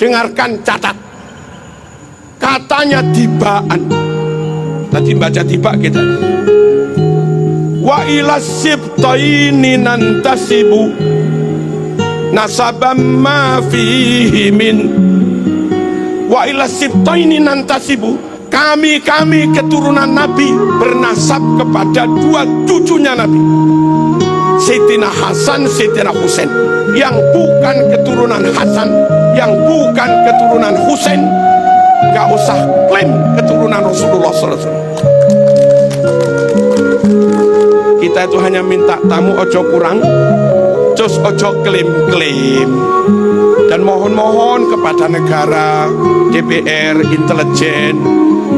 dengarkan, catat. Katanya tibaan. Tadi baca tiba kita. Wa ila sibtaini nantasibu nasabam ma fihi min. Wa ila sibtaini nantasibu, kami keturunan Nabi bernasab kepada dua cucunya Nabi, Sayyidina Hasan, Sayyidina Husain. Yang bukan keturunan Hasan, yang bukan keturunan Husain, gak usah klaim keturunan Rasulullah SAW. Kita itu hanya minta tamu ojo kurang, cus ojo klaim-klaim. Dan mohon-mohon kepada negara, DPR, intelijen,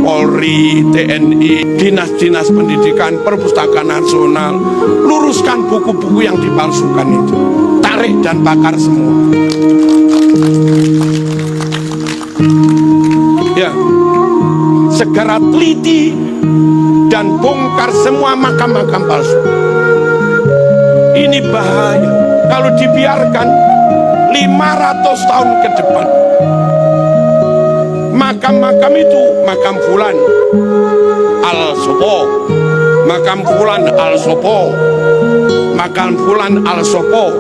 Polri, TNI, dinas-dinas pendidikan, perpustakaan nasional, luruskan buku-buku yang dipalsukan itu, tarik dan bakar semua. Ya, segera teliti dan bongkar semua makam-makam palsu. Ini bahaya kalau dibiarkan 500 tahun ke depan. Makam-makam itu, makam fulan al-sopo, makam fulan al-sopo, makam fulan al-sopo.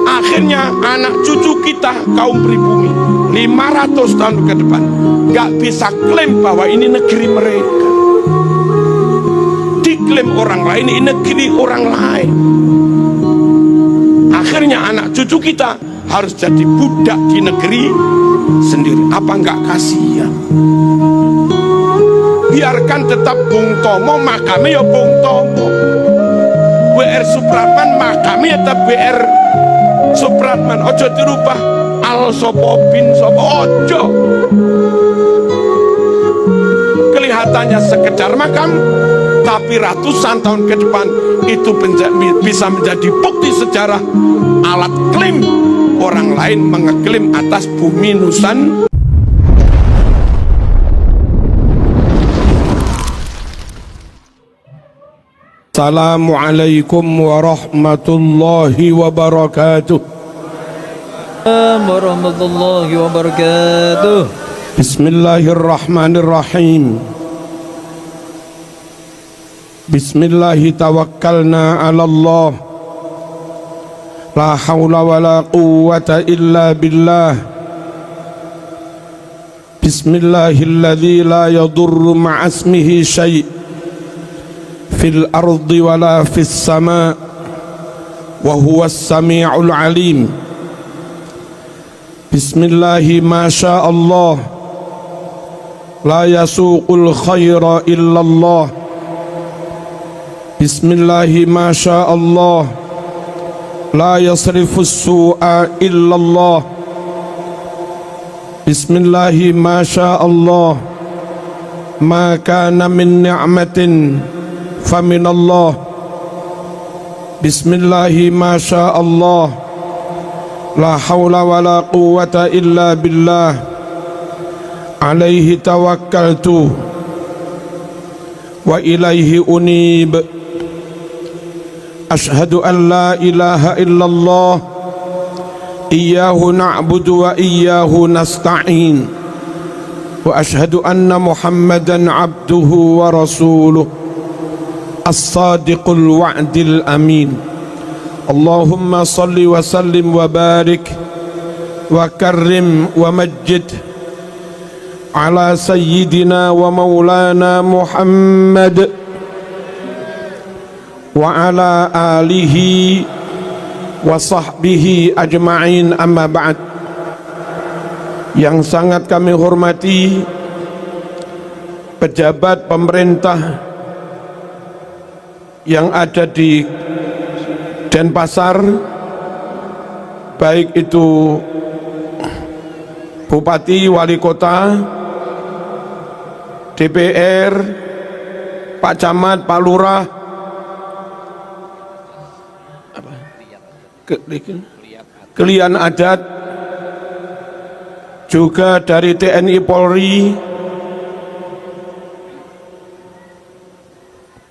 Akhirnya anak cucu kita kaum pribumi 500 tahun ke depan gak bisa klaim bahwa ini negeri mereka. Diklaim orang lain, ini negeri orang lain. Akhirnya anak cucu kita harus jadi budak di negeri sendiri. Apa enggak kasihan? Biarkan tetap Bung Tomo, makamnya ya Bung Tomo. WR Supratman, makamnya tetap WR Supratman. Ojo dirubah al sopo bin sopo, ojo. Kelihatannya sekedar makam, tapi ratusan tahun ke depan itu bisa menjadi bukti sejarah, alat klaim orang lain mengeklaim atas bumi Nusantara. Assalamualaikum warahmatullahi wabarakatuh. Warahmatullahi wabarakatuh. Bismillahirrahmanirrahim. Bismillahi tawakkalna ala Allah. La hawla wa la quwwata illa billah. Bismillahilladzi la yadurru ma'asmihi syai' fil ardi wa la fis sama' wa huwas sami'ul alim. Bismillahi ma sya Allah. La yasuqul khaira illallah. Bismillahi ma sya Allah. La yasrifus su'a illallah. Bismillahi ma sya Allah. Ma kana min ni'matin faminallah. Bismillahi ma sya Allah. La hawla wa la quwwata illa billah. Alaihi tawakkaltu wa ilaihi unib. Ashhadu an la ilaha illallah. Iyyahu na'budu wa iyyahu nasta'in. Wa ashhadu anna Muhammadan abduhu wa rasuluh, as-sadiqul wa'dil amin. Allahumma salli wa sallim wa barik wa karrim wa majjid ala sayyidina wa maulana Muhammad wa ala alihi wa sahbihi ajma'in, amma ba'd. Yang sangat kami hormati pejabat pemerintah yang ada di Denpasar, baik itu Bupati, Wali Kota, DPR, Pak Camat, Pak Lurah, Kelian Adat, juga dari TNI Polri,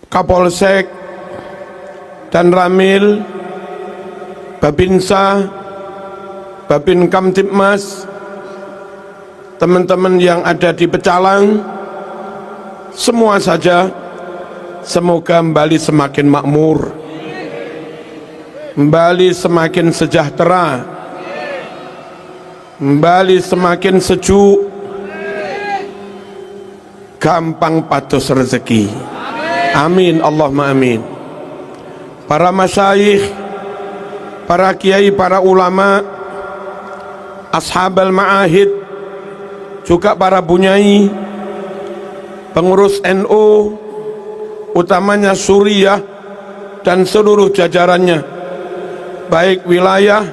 Kapolsek dan Ramil, Babinsa, Babin Kamtibmas, teman-teman yang ada di Pecalang, semua saja semoga Bali semakin makmur, Bali semakin sejahtera, Bali semakin sejuk, gampang patus rezeki. Amin Allahumma amin. Para masyayikh, para kiai, para ulama, ashabal ma'ahid, juga para bunyai, pengurus NU, utamanya Suriah dan seluruh jajarannya, baik wilayah,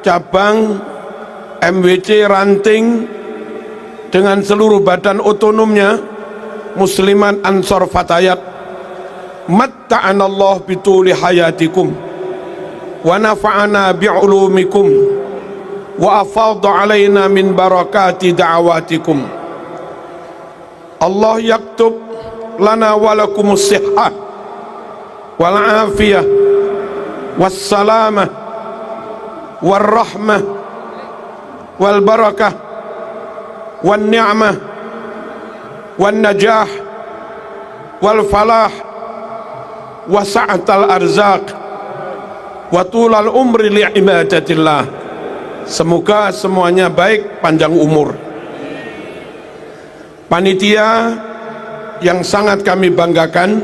cabang, MWC, ranting, dengan seluruh badan otonomnya, Musliman Ansor Fatayat, matta'anallah bituli hayatikum wa nafa'ana bi'ulumikum wa afadha alaina min barakati da'awatikum. Allah yaktub lana walakumus sihhah wal afiyah was salamah wal rahmah wal barakah wan ni'mah wan najah wal falah wa sa'atal arzaq wa tulal umri li'ibadatillah. Semoga semuanya baik, panjang umur. Panitia yang sangat kami banggakan,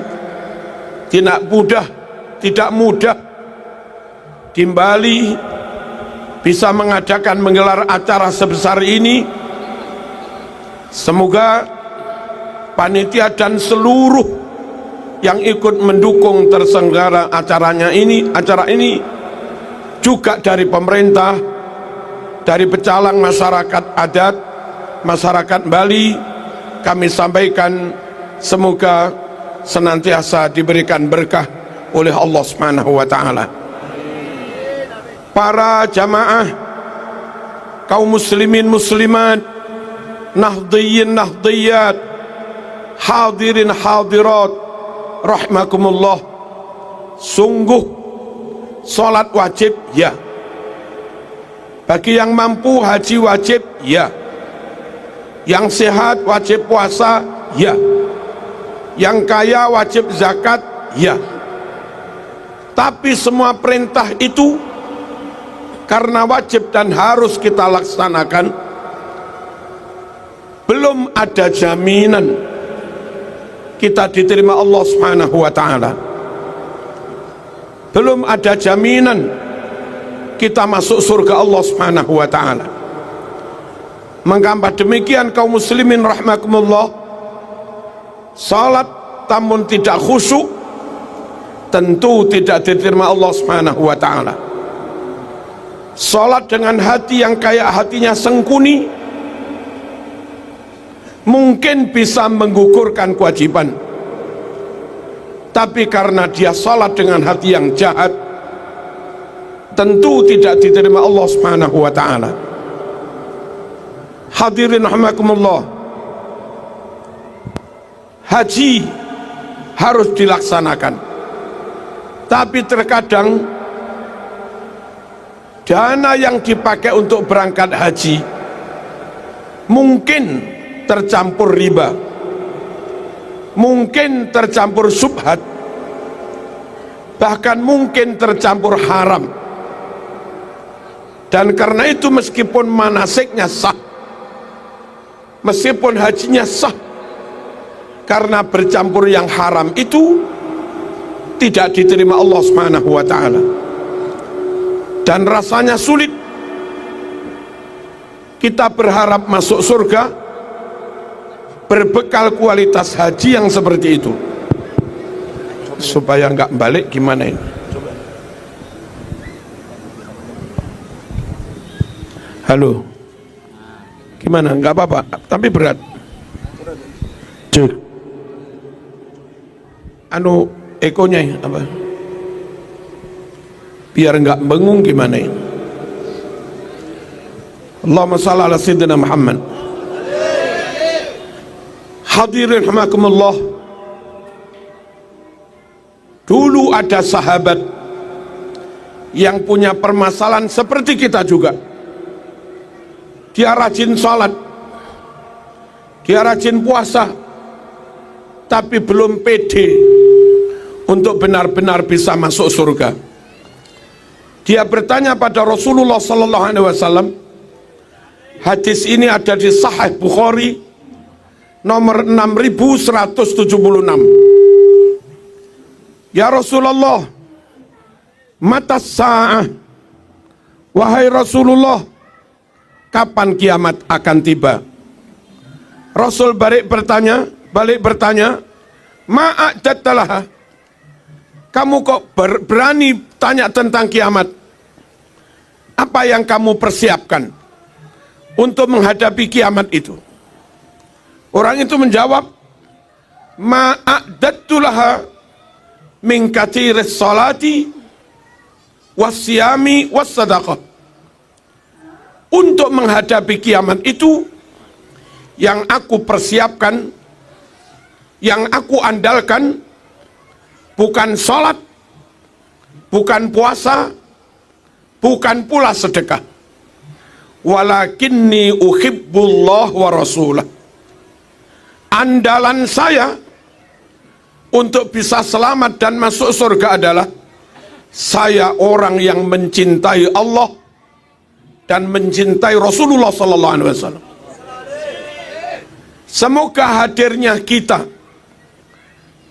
tidak mudah di Bali bisa menggelar acara sebesar ini. Semoga panitia dan seluruh yang ikut mendukung terselenggara acara ini juga dari pemerintah, dari Pecalang, masyarakat adat, masyarakat Bali, kami sampaikan semoga senantiasa diberikan berkah oleh Allah Subhanahu wa taala. Para jamaah, kaum muslimin muslimat, nahdhiyin nahdhiyat, hadirin hadirat, rahimakumullah. Sungguh salat wajib ya, bagi yang mampu haji wajib ya, yang sehat wajib puasa ya, yang kaya wajib zakat ya. Tapi semua perintah itu karena wajib dan harus kita laksanakan, belum ada jaminan kita diterima Allah Subhanahu wa taala. Belum ada jaminan kita masuk surga Allah Subhanahu wa taala. Mengapa demikian kaum muslimin rahimakumullah? Salat namun tidak khusyuk tentu tidak diterima Allah Subhanahu wa taala. Salat dengan hati yang kayak hatinya sengkuni mungkin bisa menggugurkan kewajiban, tapi karena dia salat dengan hati yang jahat, tentu tidak diterima Allah Subhanahu wa taala. Hadirin rahimakumullah, haji harus dilaksanakan, tapi terkadang dana yang dipakai untuk berangkat haji mungkin tercampur riba, mungkin tercampur subhat, bahkan mungkin tercampur haram. Dan karena itu meskipun manasiknya sah, meskipun hajinya sah, karena bercampur yang haram itu tidak diterima Allah Subhanahu wa taala. Dan rasanya sulit kita berharap masuk surga berbekal kualitas haji yang seperti itu. Supaya nggak balik gimana ini? Halo, gimana? Nggak apa-apa, tapi berat. Cek. Anu ekonya apa? Biar nggak bengung gimana ini? Allahumma shalli ala sayyidina Muhammad. Hadirin rahimakumullah, dulu ada sahabat yang punya permasalahan seperti kita juga. Dia rajin sholat, Dia rajin puasa, tapi belum pede untuk benar-benar bisa masuk surga. Dia bertanya pada Rasulullah sallallahu alaihi wasallam. Hadis ini ada di Sahih Bukhari nomor 6176. Ya Rasulullah, mata sa'ah, wahai Rasulullah, kapan kiamat akan tiba? Rasul balik bertanya, ma'adattalah, kamu kok berani tanya tentang kiamat? Apa yang kamu persiapkan untuk menghadapi kiamat itu? Orang itu menjawab, ma'adattulaha min katiris salati wasyami wassadaqah. Untuk menghadapi kiamat itu, yang aku persiapkan, yang aku andalkan, bukan salat, bukan puasa, bukan pula sedekah. Walakinni uhibbullah wa rasulah. Andalan saya untuk bisa selamat dan masuk surga adalah saya orang yang mencintai Allah dan mencintai Rasulullah sallallahu alaihi wasallam. Semoga hadirnya kita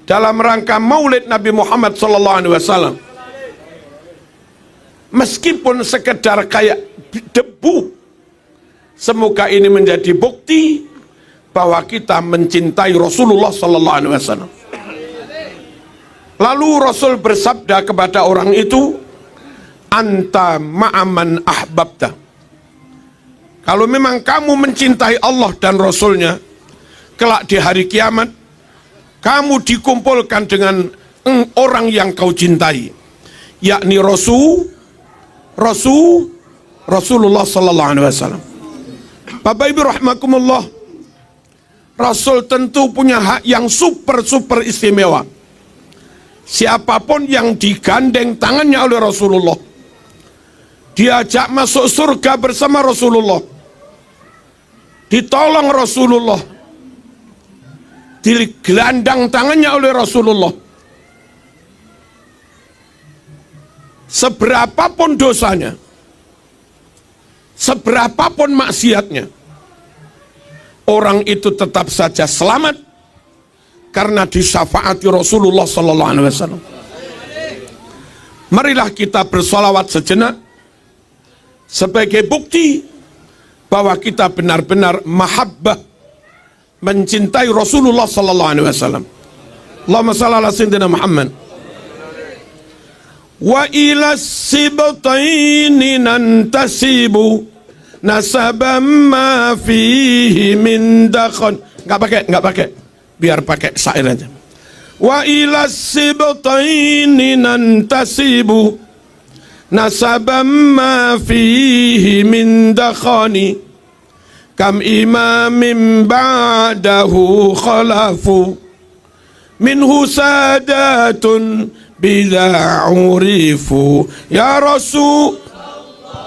dalam rangka Maulid Nabi Muhammad sallallahu alaihi wasallam, meskipun sekedar kayak debu, semoga ini menjadi bukti bahwa kita mencintai Rasulullah sallallahu alaihi wasallam. Lalu Rasul bersabda kepada orang itu, anta ma'aman ahbabta. Kalau memang kamu mencintai Allah dan Rasulnya, kelak di hari kiamat kamu dikumpulkan dengan orang yang kau cintai, yakni Rasulullah sallallahu alaihi wasallam. Bapak Ibu rahimakumullah, Rasul tentu punya hak yang super istimewa. Siapapun yang digandeng tangannya oleh Rasulullah, diajak masuk surga bersama Rasulullah, ditolong Rasulullah, digelandang tangannya oleh Rasulullah, seberapapun dosanya, seberapapun maksiatnya, orang itu tetap saja selamat karena disyafaati Rasulullah sallallahu alaihi wasallam. Marilah kita bersolawat sejenak sebagai bukti bahwa kita benar-benar mahabbah, mencintai Rasulullah sallallahu alaihi wasallam. Allahumma shalli ala sayyidina Muhammad. Wa ila sibtaini nantasibu nasaban ma fihi min dakhan. Enggak pakai. Biar pakai syair aja. Wa ila sibtaini nantasibu nasaban ma fihi min dakhani kam imamin ba'dahu khalafu minhu sadatun bila urifu. Ya Rasul,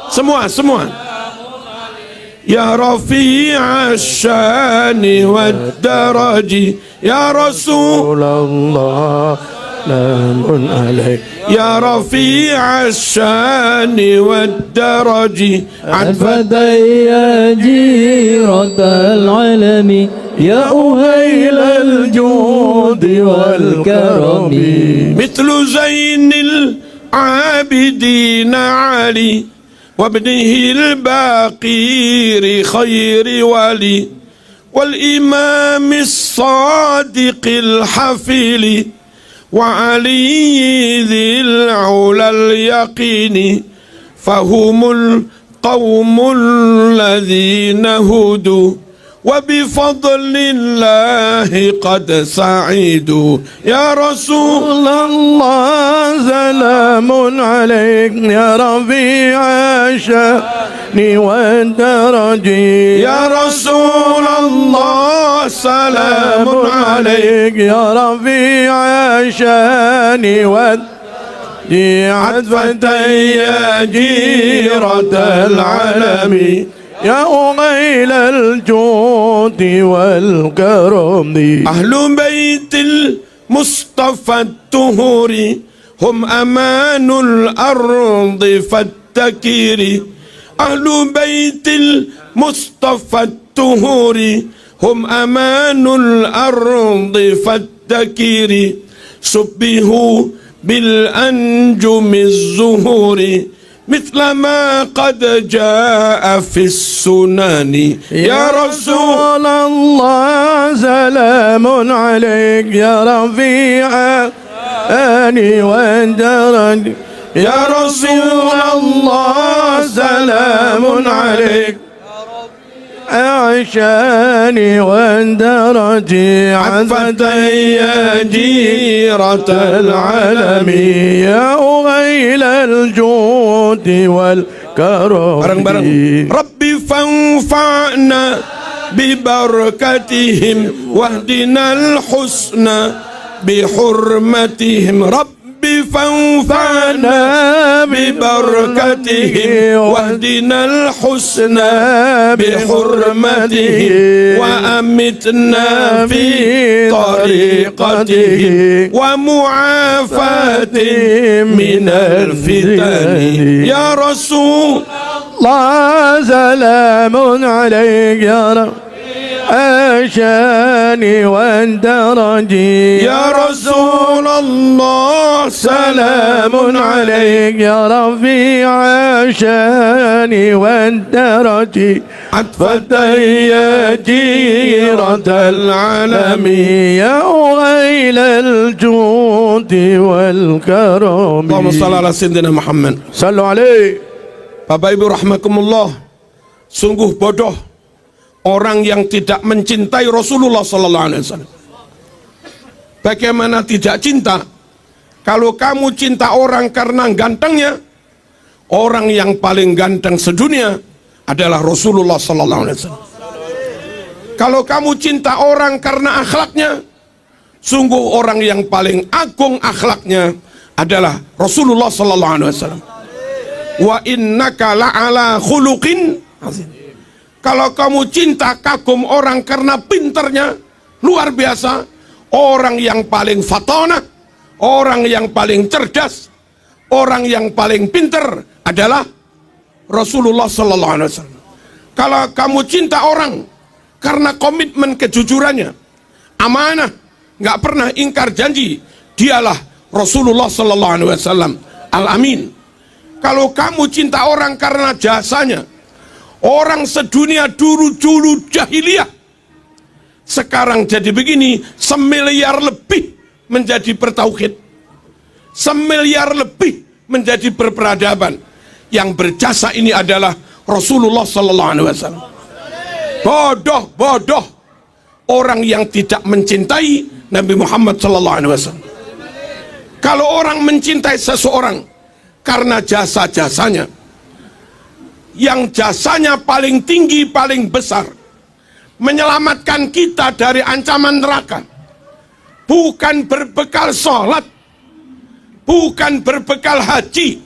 semua ya rafi'a syani wad daraji, ya Rasulullah salamun alaik, ya rafi'a syani wad daraji adfadaya jiratal alami ya uhailal judi wal karami mithlu zainil abidina ali وابنه الباقير خير ولي والإمام الصادق الحفيل وعلي ذي العلا اليقين فهم القوم الذين هدوا وبفضل الله قد سعيدوا. يا رسول الله سلام عليك يا رفيع الشأن والدرج، يا رسول الله سلام عليك يا رفيع الشأن والدرج عطفة يا جيرة العالم يا أغيل الجود الجود والكرم أهل بيت المصطفى الطهور هم أمان الأرض فالتكير أهل بيت المصطفى الطهور هم أمان الأرض فالتكير سبهوا بالأنجم الزهور مثل ما قد جاء في السنن يا رسول الله سلام عليك يا رفيع أني والدرج يا رسول الله سلام عليك عشاني واندرجي عفتي يا جيرة العالم يا أغيل الجود والكرم ربي فانفعنا ببركتهم واهدنا الحسنى بحرمتهم ربي فانفعنا ببركتهم واهدنا الحسنى بحرمته وأمتنا في طريقته ومعافاة من الفتن يا رسول الله سلام عليك يا رب عشاني واندرجي يا رسول الله سلام عليك يا رفيع عشاني واندرجي عطفتي يا جيرة العالم يا غيل الجود والكرم اللهم صل على سيدنا Muhammad. صلوا عليه. Bapak Ibu rahmakumullah, sungguh bodoh orang yang tidak mencintai Rasulullah sallallahu alaihi wasallam. Bagaimana tidak cinta? Kalau kamu cinta orang karena gantengnya, orang yang paling ganteng sedunia adalah Rasulullah sallallahu alaihi wasallam. Kalau kamu cinta orang karena akhlaknya, sungguh orang yang paling agung akhlaknya adalah Rasulullah sallallahu alaihi wasallam. Wa innaka la'ala khuluqin azim. Kalau kamu cinta kagum orang karena pinternya luar biasa, orang yang paling fatona, orang yang paling cerdas, orang yang paling pinter adalah Rasulullah sallallahu alaihi wasallam. Kalau kamu cinta orang karena komitmen kejujurannya, amanah, nggak pernah ingkar janji, dialah Rasulullah sallallahu alaihi wasallam al-amin. Kalau kamu cinta orang karena jasanya, orang sedunia dulu jahiliyah sekarang jadi begini, 1 miliar lebih menjadi bertauhid, 1 miliar lebih menjadi berperadaban. Yang berjasa ini adalah Rasulullah sallallahu alaihi wasallam. Bodoh orang yang tidak mencintai Nabi Muhammad sallallahu alaihi wasallam. Kalau orang mencintai seseorang karena jasa-jasanya, yang jasanya paling tinggi, paling besar, menyelamatkan kita dari ancaman neraka, bukan berbekal sholat, bukan berbekal haji,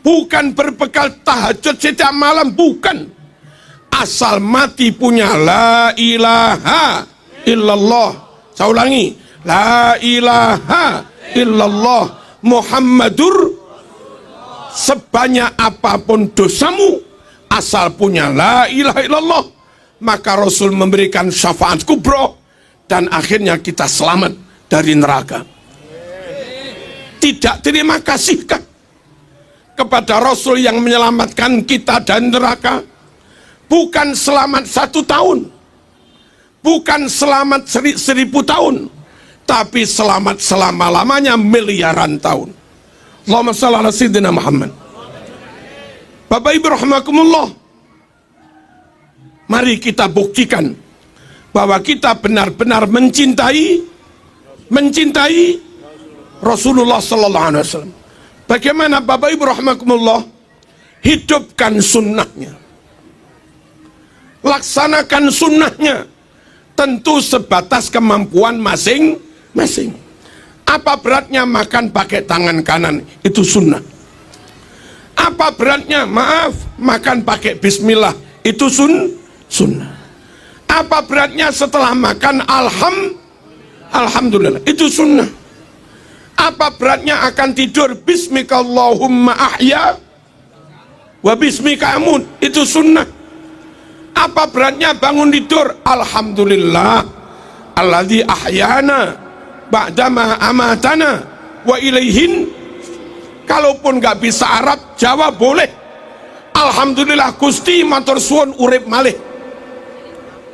bukan berbekal tahajud setiap malam, bukan. Asal mati punya la ilaha illallah. Saya ulangi, la ilaha illallah Muhammadur. Sebanyak apapun dosamu, asal punya la ilaha illallah, maka Rasul memberikan syafaat kubro, dan akhirnya kita selamat dari neraka. Tidak terima kasihkah kepada Rasul yang menyelamatkan kita dari neraka? Bukan selamat 1 tahun, bukan selamat 1000 tahun, tapi selamat selama-lamanya miliaran tahun. Allahumma shalli ala sayyidina Muhammad. Bapak Ibu rahimakumullah, mari kita buktikan bahwa kita benar-benar mencintai Rasulullah sallallahu alaihi wasallam. Bagaimana Bapak Ibu rahimakumullah? Hidupkan sunnahnya, laksanakan sunnahnya, tentu sebatas kemampuan masing-masing. Apa beratnya makan pakai tangan kanan? Itu sunnah. Apa beratnya, maaf, makan pakai bismillah? Itu sunnah. Apa beratnya setelah makan alhamdulillah? Itu sunnah. Apa beratnya akan tidur bismikallahumma ahya wa bismika amut? Itu sunnah. Apa beratnya bangun tidur alhamdulillah alladzi ahyana ba'dama amatana wa ilaihin. Kalaupun nggak bisa Arab, Jawa boleh. Alhamdulillah Gusti matur suwun urip malih.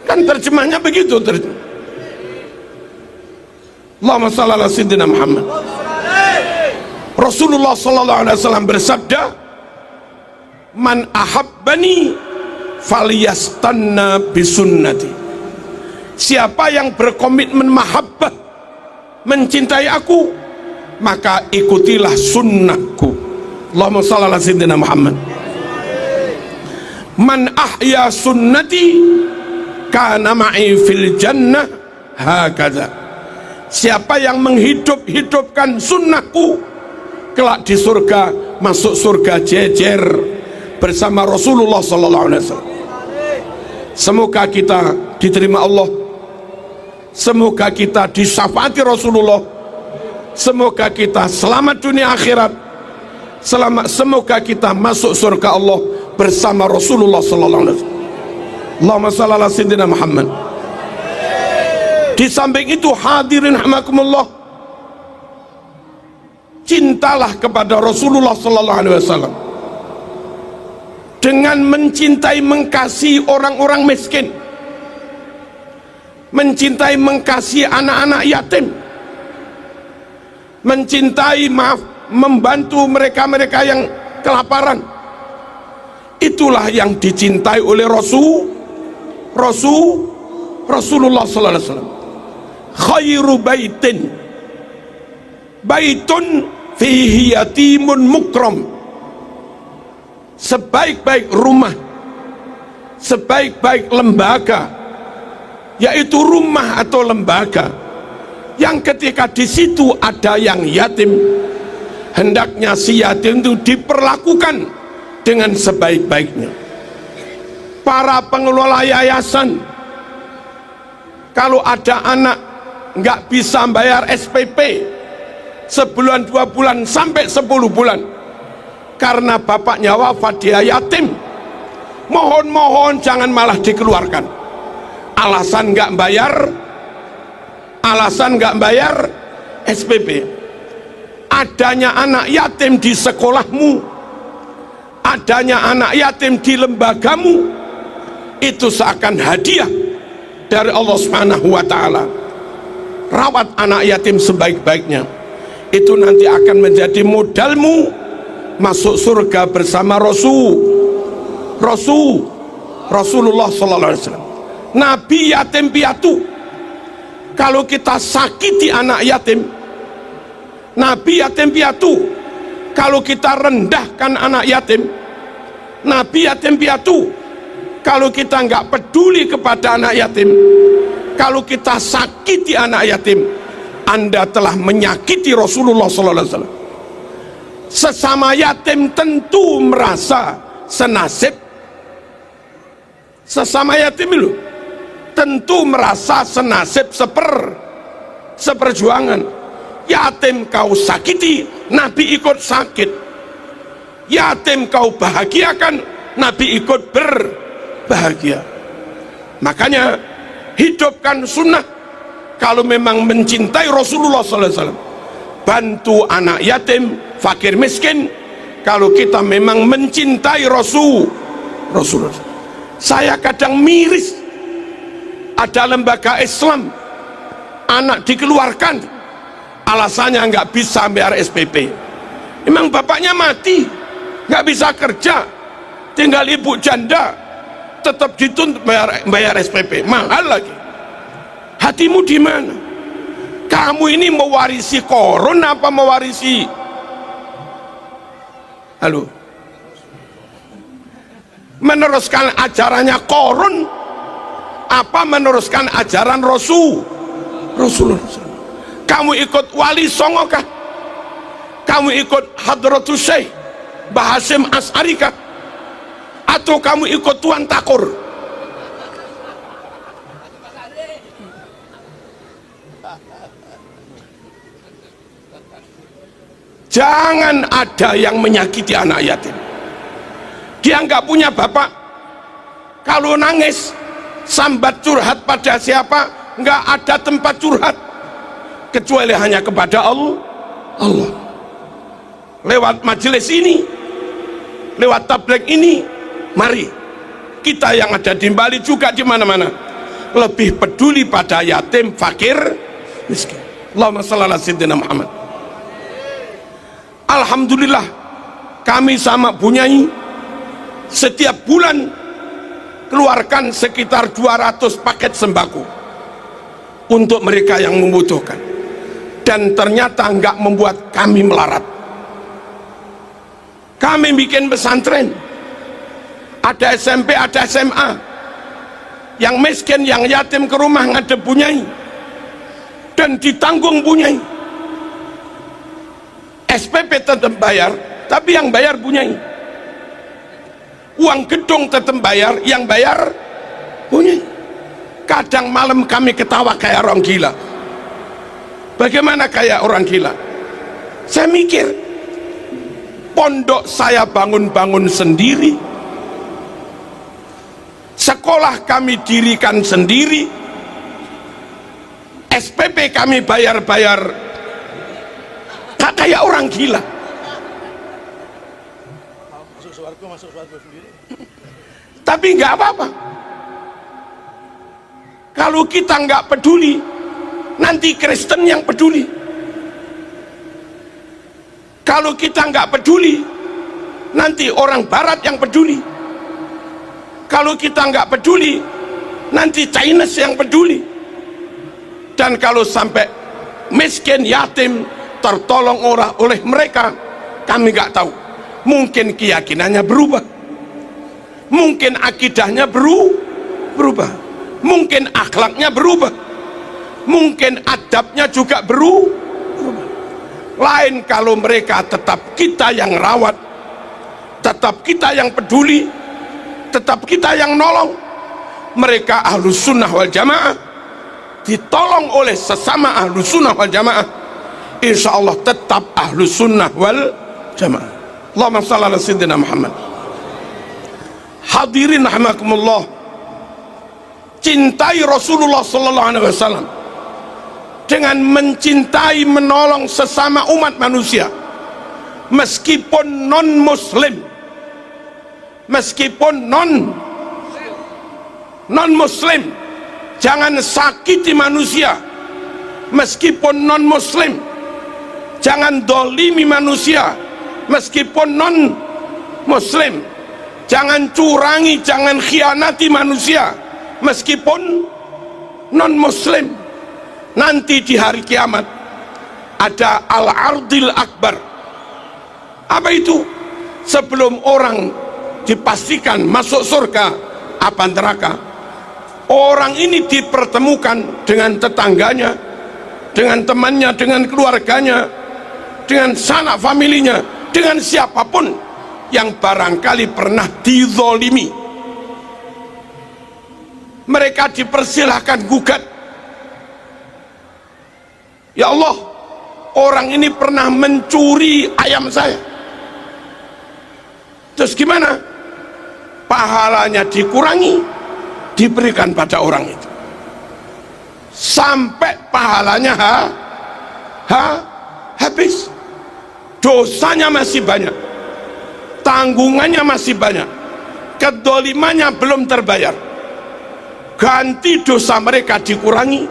Kan terjemahnya begitu. Allahumma shalli ala sayyidina Muhammad. Rasulullah sallallahu alaihi wasallam bersabda, "Man ahabbani falyastanna bisunnati." Siapa yang berkomitmen mahabbah, mencintai aku, maka ikutilah sunnahku. Allahumma shalli ala sayyidina Muhammad. Man ahya sunnati kana ma'i fil jannah hakadha. Siapa yang menghidup-hidupkan sunnahku, kelak di surga, masuk surga jejer bersama Rasulullah sallallahu alaihi wasallam. Semoga kita diterima Allah, semoga kita disyafaati Rasulullah, semoga kita selamat dunia akhirat, semoga kita masuk surga Allah bersama Rasulullah sallallahu alaihi wasallam. Allahumma shalli ala sayyidina Muhammad. Di samping itu hadirin rahimakumullah, cintalah kepada Rasulullah sallallahu alaihi wasallam dengan mencintai, mengasihi orang-orang miskin, mencintai, mengasihi anak-anak yatim, mencintai, membantu mereka-mereka yang kelaparan. Itulah yang dicintai oleh Rasulullah sallallahu alaihi wasallam. Khairu baitun fihi yatimun mukram. Sebaik-baik rumah, sebaik-baik lembaga, yaitu rumah atau lembaga yang ketika di situ ada yang yatim, hendaknya si yatim itu diperlakukan dengan sebaik-baiknya. Para pengelola yayasan, kalau ada anak nggak bisa bayar SPP sebulan, 2 bulan, sampai 10 bulan karena bapaknya wafat, dia yatim, mohon jangan malah dikeluarkan. Alasan nggak bayar SPP. Adanya anak yatim di sekolahmu, adanya anak yatim di lembagamu, itu seakan hadiah dari Allah Subhanahu wa ta'ala. Rawat anak yatim sebaik-baiknya, itu nanti akan menjadi modalmu masuk surga bersama Rasulullah sallallahu alaihi wasallam. Nabi yatim piatu. Kalau kita sakiti anak yatim, Nabi yatim piatu. Kalau kita rendahkan anak yatim, Nabi yatim piatu. Kalau kita nggak peduli kepada anak yatim, kalau kita sakiti anak yatim, Anda telah menyakiti Rasulullah sallallahu alaihi wasallam. Sesama yatim tentu merasa senasib. Sesama yatim itu tentu merasa senasib, seperjuangan. Yatim kau sakiti, Nabi ikut sakit. Yatim kau bahagiakan, Nabi ikut berbahagia. Makanya hidupkan sunnah. Kalau memang mencintai Rasulullah sallallahu alaihi wasallam, bantu anak yatim, fakir miskin. Kalau kita memang mencintai Rasulullah. Saya kadang miris, ada lembaga Islam anak dikeluarkan, alasannya nggak bisa bayar SPP. Memang bapaknya mati, nggak bisa kerja, tinggal ibu janda, tetap dituntut bayar SPP, mahal lagi. Hatimu di mana? Kamu ini mewarisi korun apa mewarisi? Halo, meneruskan ajarannya korun apa meneruskan ajaran Rasulullah? Kamu ikut Wali Songo kah? Kamu ikut Hadratus Syekh Mbah Hasyim Asy'ari kah? Atau kamu ikut Tuan Takur? Jangan ada yang menyakiti anak yatim. Dia nggak punya bapak, kalau nangis sambat curhat pada siapa, nggak ada tempat curhat kecuali hanya kepada Allah. Lewat majelis ini, lewat tabligh ini, mari kita yang ada di Bali juga di mana-mana lebih peduli pada yatim, fakir, miskin. Allahumma shalli ala sayyidina Muhammad. Alhamdulillah, kami sama Bu Nyai setiap bulan keluarkan sekitar 200 paket sembako untuk mereka yang membutuhkan, dan ternyata enggak membuat kami melarat. Kami bikin pesantren, ada SMP, ada SMA, yang miskin, yang yatim ke rumah ngadep Bu Nyai dan ditanggung Bu Nyai. SPP tetap bayar, tapi yang bayar Bu Nyai. Uang gedung tetap bayar, yang bayar Bu Nyai. Kadang malam kami ketawa kayak orang gila. Bagaimana kayak orang gila? Saya mikir, pondok saya bangun-bangun sendiri, sekolah kami dirikan sendiri, SPP kami bayar-bayar, kayak orang gila. Masuk surga sendiri. Tapi nggak apa-apa. Kalau kita nggak peduli, nanti Kristen yang peduli. Kalau kita nggak peduli, nanti orang Barat yang peduli. Kalau kita nggak peduli, nanti Chinese yang peduli. Dan kalau sampai miskin, yatim tertolong oleh mereka, kami nggak tahu. Mungkin keyakinannya berubah, mungkin akidahnya berubah, mungkin akhlaknya berubah, mungkin adabnya juga berubah. Lain kalau mereka tetap kita yang rawat, tetap kita yang peduli, tetap kita yang nolong. Mereka ahlus sunnah wal jamaah, ditolong oleh sesama ahlus sunnah wal jamaah, insya Allah tetap ahlus sunnah wal jamaah. Allahumma shalli ala sayyidina Muhammad. Hadirin rahimakumullah, cintai Rasulullah sallallahu alaihi wasallam dengan mencintai, menolong sesama umat manusia, meskipun non muslim, meskipun non muslim. Jangan sakiti manusia meskipun non muslim, jangan dolimi manusia meskipun non muslim, jangan curangi, jangan khianati manusia meskipun non muslim. Nanti di hari kiamat ada al-ardil akbar. Apa itu? Sebelum orang dipastikan masuk surga apa neraka, orang ini dipertemukan dengan tetangganya, dengan temannya, dengan keluarganya, dengan sanak familinya, dengan siapapun yang barangkali pernah dizolimi. Mereka dipersilahkan gugat. Ya Allah, orang ini pernah mencuri ayam saya. Terus gimana? Pahalanya dikurangi, diberikan pada orang itu sampai pahalanya habis. Dosanya masih banyak, tanggungannya masih banyak, kedolimannya belum terbayar. Ganti dosa mereka dikurangi,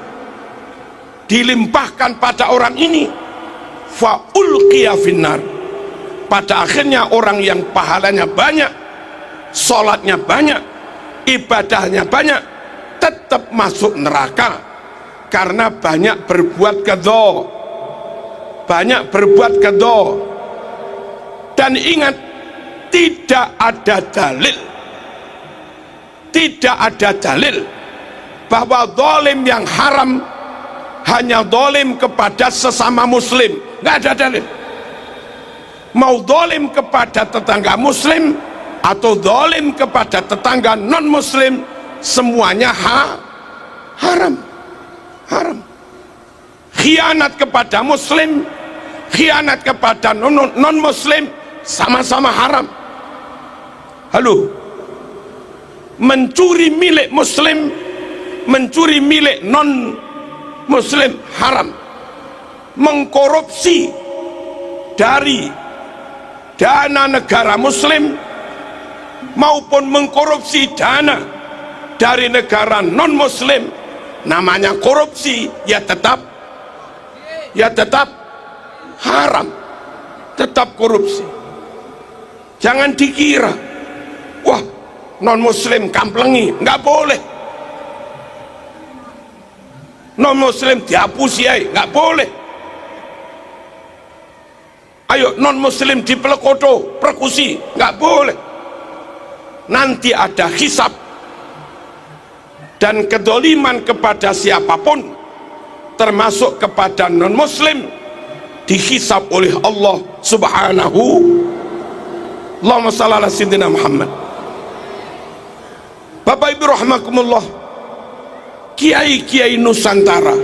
dilimpahkan pada orang ini, faulqiya finnar. Pada akhirnya orang yang pahalanya banyak, sholatnya banyak, ibadahnya banyak, tetap masuk neraka karena banyak berbuat kedok, banyak berbuat kedok. Dan ingat, tidak ada dalil, tidak ada dalil bahwa zalim yang haram hanya zalim kepada sesama muslim. Nggak ada dalil. Mau zalim kepada tetangga muslim atau zalim kepada tetangga non muslim, semuanya haram. khianat kepada muslim, khianat kepada non muslim, sama-sama haram. Halo, mencuri milik muslim, mencuri milik non muslim haram. Mengkorupsi dari dana negara muslim maupun mengkorupsi dana dari negara non muslim, namanya korupsi, ya tetap haram, tetap korupsi. Jangan dikira wah non muslim kamplengi, nggak boleh. Non muslim dihapusi aja, nggak boleh. Ayo non muslim dipelekoto, persekusi, nggak boleh. Nanti ada hisab, dan kedoliman kepada siapapun termasuk kepada non muslim dihisab oleh Allah Subhanahu. Allahumma shalli ala sayyidina Muhammad. Bapak Ibu rahimakumullah, kiai-kiai Nusantara,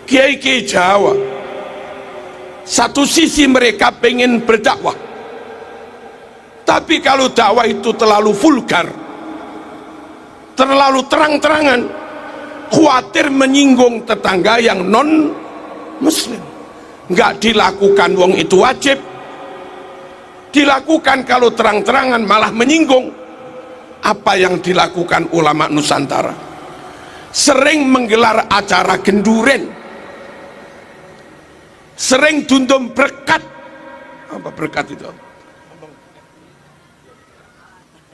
kiai-kiai Jawa, satu sisi mereka pengen berdakwah, tapi kalau dakwah itu terlalu vulgar, terlalu terang-terangan, khawatir menyinggung tetangga yang non muslim. Nggak dilakukan wong itu wajib, dilakukan kalau terang-terangan malah menyinggung. Apa yang dilakukan ulama Nusantara? Sering menggelar acara genduren, sering dundum berkat. Apa berkat itu?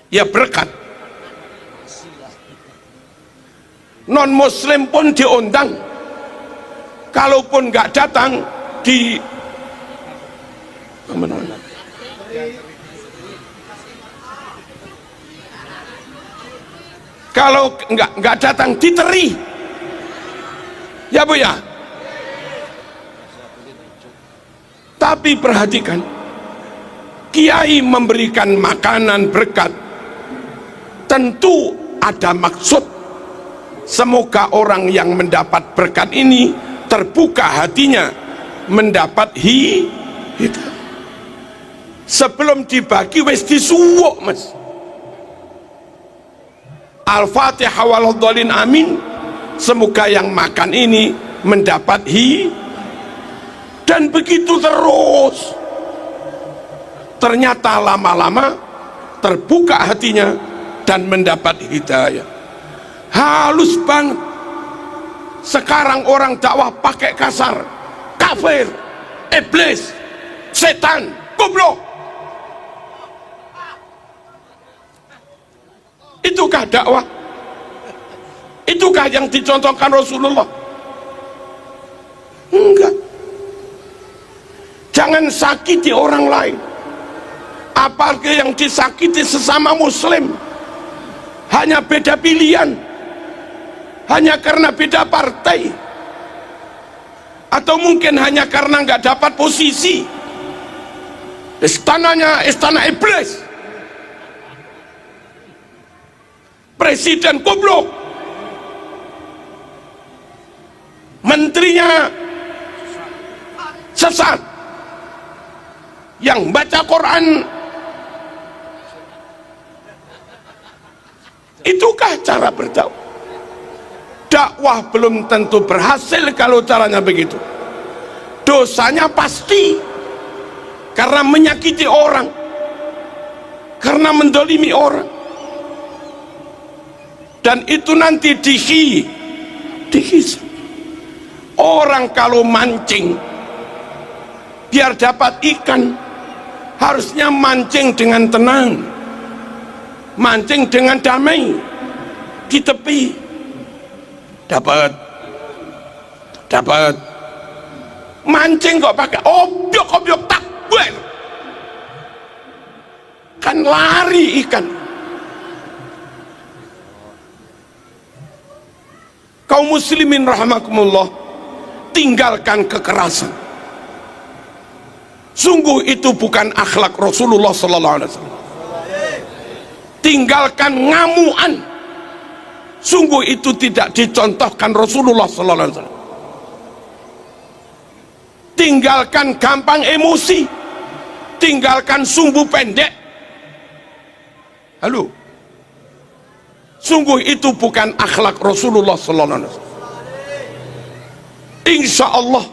Ya berkat. Non muslim pun diundang, kalaupun nggak datang di kalau nggak datang diteri, ya Bu ya. Tapi perhatikan, kiai memberikan makanan berkat tentu ada maksud. Semoga orang yang mendapat berkat ini terbuka hatinya, mendapat hidayah. Sebelum dibagi wis disuwuk Mas. Al-Fatihah waladhdallin amin. Semoga yang makan ini mendapat dan begitu terus. Ternyata lama-lama terbuka hatinya dan mendapat hidayah. Halus banget. Sekarang orang dakwah pakai kasar, kafir, iblis, setan, goblok. Itukah dakwah? Itukah yang dicontohkan Rasulullah? Enggak. Jangan sakiti orang lain, apalagi yang disakiti sesama muslim. Hanya beda pilihan, hanya karena beda partai, atau mungkin hanya karena nggak dapat posisi. Istananya istana iblis, presiden goblok, menterinya sesat, yang baca Quran. Itukah cara berdakwah? Dakwah belum tentu berhasil kalau caranya begitu. Dosanya pasti karena menyakiti orang, karena mendolimi orang. Dan itu nanti dihisab. Orang kalau mancing biar dapat ikan, harusnya mancing dengan tenang, mancing dengan damai di tepi. Dapat mancing kok pakai obyok takbir, kan lari ikan. Kaum muslimin rahimakumullah, tinggalkan kekerasan. Sungguh itu bukan akhlak Rasulullah sallallahu alaihi wasallam. Tinggalkan ngamuan. Sungguh itu tidak dicontohkan Rasulullah sallallahu alaihi wasallam. tinggalkan gampang emosi, tinggalkan sumbu pendek. Halo, sungguh itu bukan akhlak Rasulullah sallallahu alaihi wasallam. Insya Allah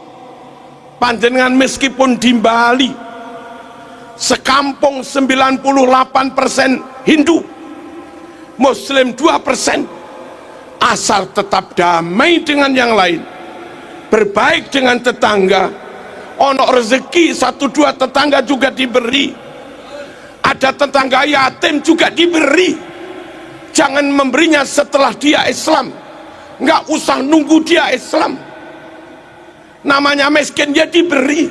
panjenengan meskipun di Bali sekampung 98% Hindu, Muslim 2%, asal tetap damai dengan yang lain, berbaik dengan tetangga, ono rezeki 1-2 tetangga juga diberi, ada tetangga yatim juga diberi. Jangan memberinya setelah dia Islam, nggak usah nunggu dia Islam. Namanya miskin dia diberi,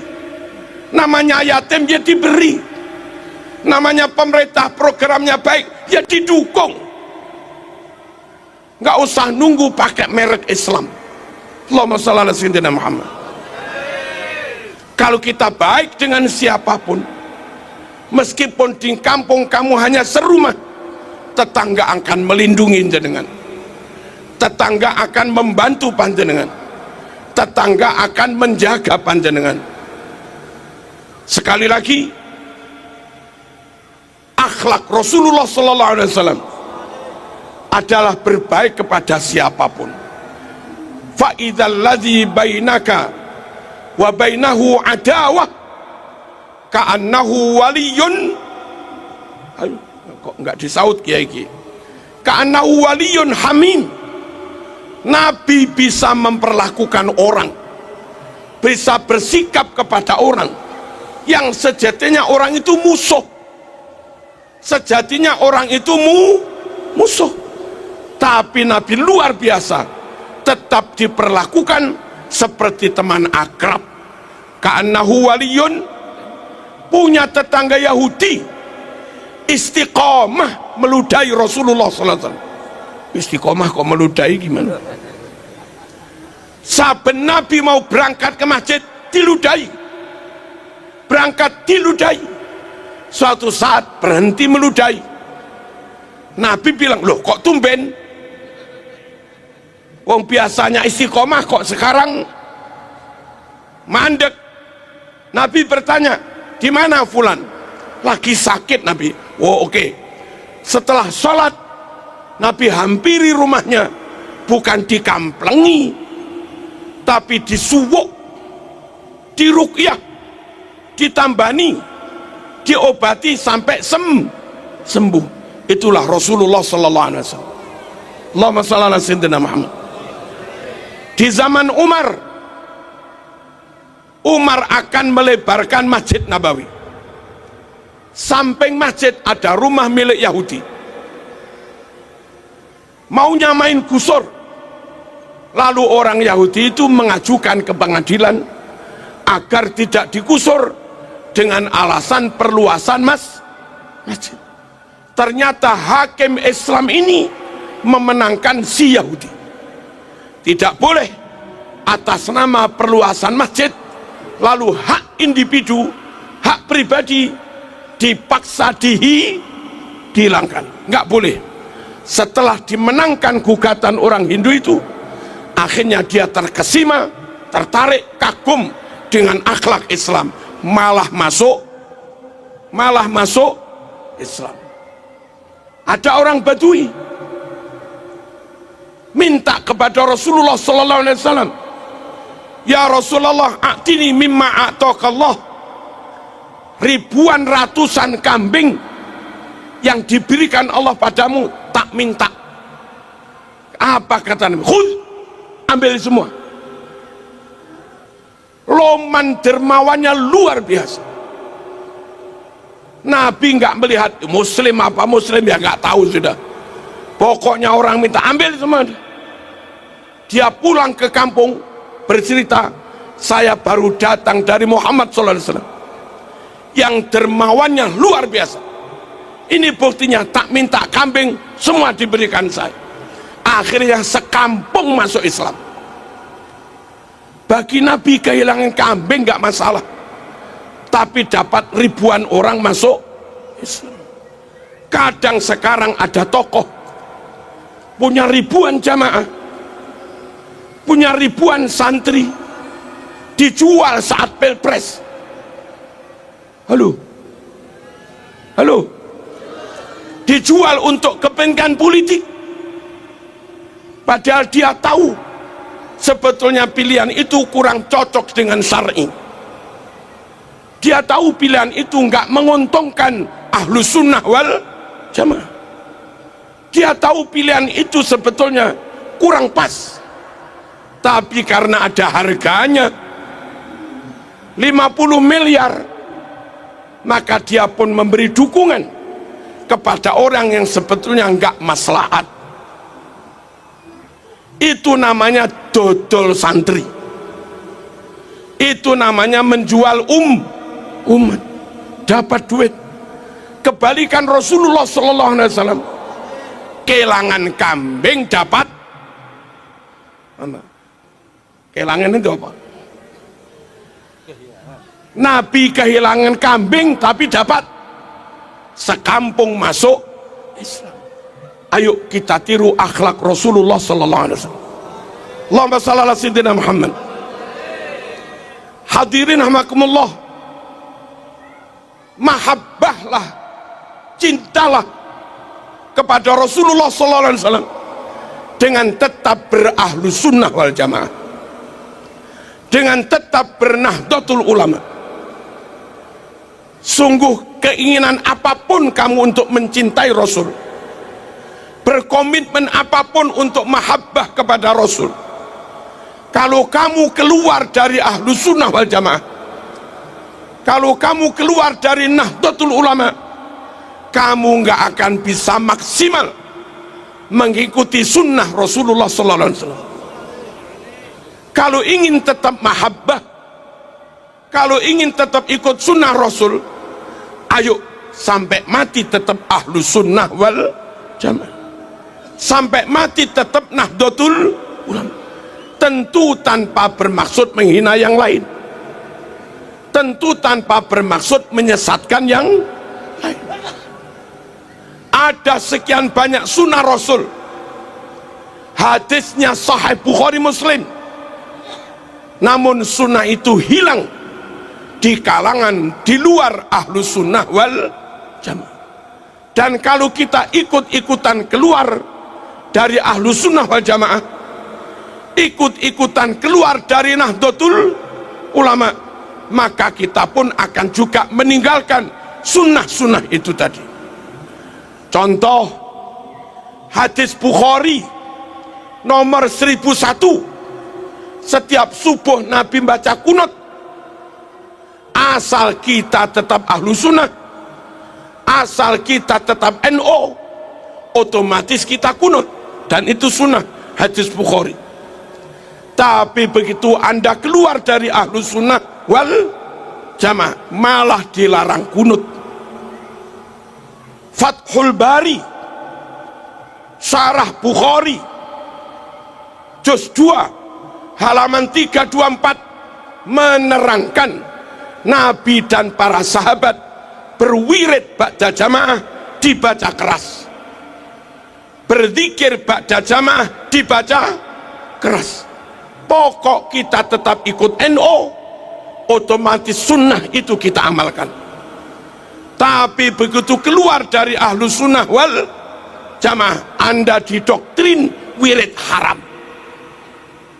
namanya yatim dia diberi, namanya pemerintah programnya baik ya didukung. Nggak usah nunggu pakai merek Islam. Allahumma shalli ala sayyidina Muhammad. Kalau kita baik dengan siapapun, meskipun di kampung kamu hanya serumah, tetangga akan melindungi jenengan, tetangga akan membantu panjenengan, tetangga akan menjaga panjenengan. Sekali lagi, akhlak Rasulullah sallallahu alaihi wasallam adalah berbaik kepada siapapun. Fa idzal ladzi bainaka wa bainahu adawah ka'annahu waliyun. Ayo, kok enggak disaut kiai ki? Ka'annahu waliyun hamim. Nabi bisa memperlakukan orang, bisa bersikap kepada orang yang sejatinya orang itu musuh. Sejatinya orang itu musuh, tapi Nabi luar biasa, tetap diperlakukan seperti teman akrab. Ka'annahu waliyun, punya tetangga Yahudi istiqomah meludahi Rasulullah sallallahu alaihi wasallam. Istiqomah kok meludahi gimana? Saben Nabi mau berangkat ke masjid diludahi, berangkat diludahi. Suatu saat berhenti meludahi. Nabi bilang, loh kok tumben? Wong biasanya istiqomah kok sekarang mandek. Nabi bertanya, di mana fulan? Lagi sakit Nabi. Oh oke. Setelah sholat Nabi hampiri rumahnya, bukan dikamplengi, tapi disuwuk, diruqyah, ditambani, diobati sampai sembuh. Itulah Rasulullah sallallahu alaihi wasallam. Allahumma shalli ala sayyidina Muhammad. Di zaman Umar akan melebarkan Masjid Nabawi. Samping masjid ada rumah milik Yahudi, maunya main gusur. Lalu orang Yahudi itu mengajukan ke pengadilan agar tidak digusur dengan alasan perluasan masjid. Ternyata hakim Islam ini memenangkan si Yahudi. Tidak boleh atas nama perluasan masjid lalu hak individu, hak pribadi dipaksa dihilangkan. Nggak boleh. Setelah dimenangkan gugatan orang Hindu itu, akhirnya dia terkesima, tertarik, kagum dengan akhlak Islam, malah masuk Islam. Ada orang Badui minta kepada Rasulullah sallallahu alaihi wasallam, ya Rasulullah, a'tini mimma a'taqallah. Ribuan ratusan kambing yang diberikan Allah padamu tak minta. Apa kata Nabi? Khudh, ambil semua. Loman dermawannya luar biasa. Nabi nggak melihat muslim apa muslim, ya nggak tahu sudah. Pokoknya orang minta ambil semua. Dia pulang ke kampung bercerita, saya baru datang dari Muhammad sallallahu alaihi wasallam yang dermawannya luar biasa. Ini buktinya, tak minta kambing semua diberikan saya. Akhirnya sekampung masuk Islam. Bagi Nabi kehilangan kambing nggak masalah, tapi dapat ribuan orang masuk Islam. Kadang sekarang ada tokoh punya ribuan jamaah, punya ribuan santri, dijual saat pilpres. Halo, dijual untuk kepentingan politik, padahal dia tahu sebetulnya pilihan itu kurang cocok dengan syar'i. Dia tahu pilihan itu nggak menguntungkan Ahlus Sunnah wal Jamaah. Dia tahu pilihan itu sebetulnya kurang pas, tapi karena ada harganya 50 miliar, maka dia pun memberi dukungan kepada orang yang sebetulnya enggak maslahat. Itu namanya dodol santri, itu namanya menjual umat, dapat duit. Kebalikan Rasulullah Sallallahu Alaihi Wasallam, kehilangan kambing dapat apa? Kehilangan itu apa? Nabi kehilangan kambing tapi dapat sekampung masuk Islam. Ayo kita tiru akhlak Rasulullah Sallallahu Alaihi Wasallam. Allahumma shalli ala sayyidina Muhammad. Hadirin rahimakumullah, mahabbahlah, cintalah kepada Rasulullah Sallallahu Alaihi Wasallam dengan tetap berahlus sunnah wal jamaah, dengan tetap bernahdlatul ulama. Sungguh keinginan apapun kamu untuk mencintai Rasul, berkomitmen apapun untuk mahabbah kepada Rasul, kalau kamu keluar dari ahlus sunnah wal jamaah, kalau kamu keluar dari nahdlatul ulama, kamu nggak akan bisa maksimal mengikuti sunnah Rasulullah Sallallahu Alaihi Wasallam. Kalau ingin tetap mahabbah, kalau ingin tetap ikut sunnah Rasul, ayo sampai mati tetap ahlus sunnah wal jamaah, sampai mati tetap nahdlatul ulama. Tentu tanpa bermaksud menghina yang lain, tentu tanpa bermaksud menyesatkan yang lain. Ada sekian banyak sunnah Rasul, hadisnya Sahih Bukhari Muslim, namun sunnah itu hilang di kalangan di luar ahlus sunnah wal jamaah. Dan kalau kita ikut-ikutan keluar dari ahlus sunnah wal jamaah, ikut-ikutan keluar dari nahdlatul ulama, maka kita pun akan juga meninggalkan sunnah-sunnah itu tadi. Contoh hadis Bukhari nomor 1001, setiap subuh Nabi baca kunut. Asal kita tetap ahlu sunnah, asal kita tetap NO, otomatis kita kunut, dan itu sunnah, hadis Bukhari. Tapi begitu Anda keluar dari ahlu sunnah wal jamaah, malah dilarang kunut. Fathul Bari Syarah Bukhari juz 2 halaman 324 menerangkan Nabi dan para sahabat berwirid ba'da jamaah dibaca keras, berzikir ba'da jamaah dibaca keras. Pokok kita tetap ikut NO, otomatis sunnah itu kita amalkan. Tapi begitu keluar dari ahlus sunnah wal jamaah, Anda didoktrin wirid haram.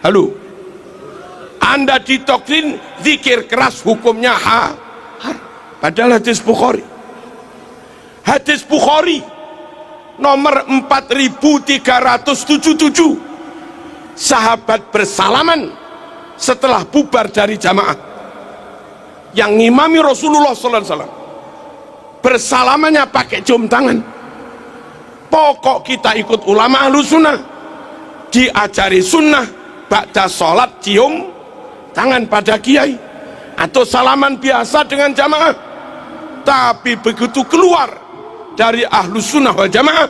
Halo, Anda didoktrin zikir keras hukumnya haram. Padahal hadis Bukhari, hadis Bukhari nomor 4377, sahabat bersalaman setelah bubar dari jamaah, yang ngimami Rasulullah Sallallahu Alaihi Wasallam. Bersalamannya pakai cium tangan. Pokok kita ikut ulama ahlu sunnah, diajari sunnah ba'da sholat cium tangan pada kiai, atau salaman biasa dengan jamaah. Tapi begitu keluar dari ahlu sunnah wal jamaah,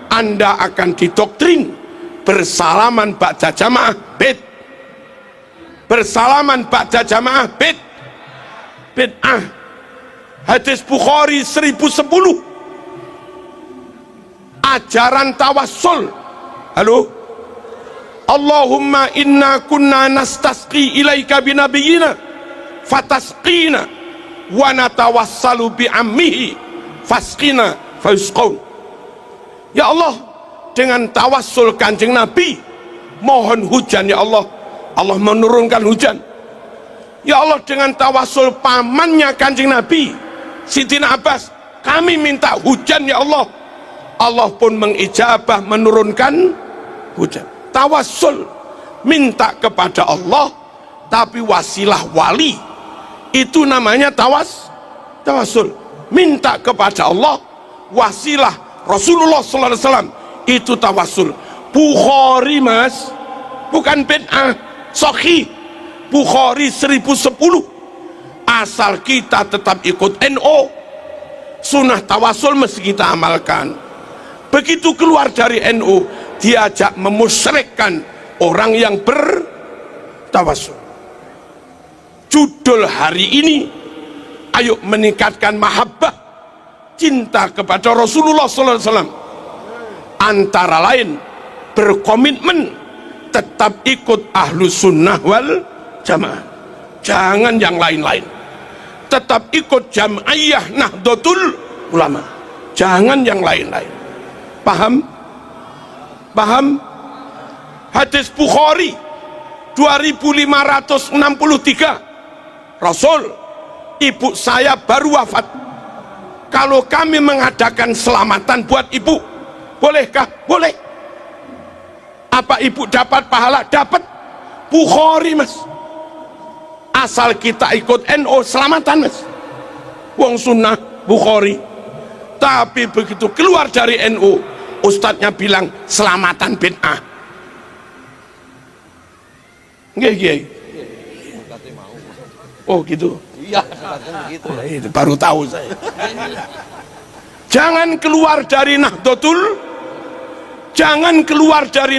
Anda akan didoktrin bersalaman ba'da jamaah bid, bersalaman ba'da jamaah bid'ah. Hadis Bukhari 1010, ajaran tawassul. Halo, Allahumma inna kunna nastasqi ilaika binabiyina fatasqina wa natawassalu bi ammihi fasqina fayusqaun. Ya Allah, dengan tawassul Kanjeng Nabi mohon hujan ya Allah, Allah menurunkan hujan. Ya Allah, dengan tawassul pamannya Kanjeng Nabi Sidina Abbas kami minta hujan ya Allah, Allah pun mengijabah menurunkan hujan. Tawassul, minta kepada Allah tapi wasilah wali, itu namanya tawassul. Minta kepada Allah wasilah Rasulullah sallallahu alaihi wasallam, itu tawassul. Bukhari mas, bukan bid'ah, sahih. Bukhari 1010. Asal kita tetap ikut NU, sunnah tawassul mesti kita amalkan. Begitu keluar dari NU, diajak memusyrikkan orang yang bertawassul. Judul hari ini, ayo meningkatkan mahabbah, cinta kepada Rasulullah SAW. Antara lain berkomitmen tetap ikut Ahlus Sunnah wal Jamaah, jangan yang lain-lain. Tetap ikut Jam'iyah Nahdlatul Ulama, jangan yang lain-lain. Paham? Paham? Hadis Bukhari 2563, Rasul, ibu saya baru wafat, kalau kami mengadakan selamatan buat ibu, bolehkah? Boleh. Apa ibu dapat pahala? Dapat. Bukhari mas, asal kita ikut NU selamatan mas, wong sunnah Bukhari. Tapi begitu keluar dari NU, ustadznya bilang selamatan bid'ah. Nggih. Oh gitu. Iya, begitu. Oh, itu baru tahu saya. Jangan keluar dari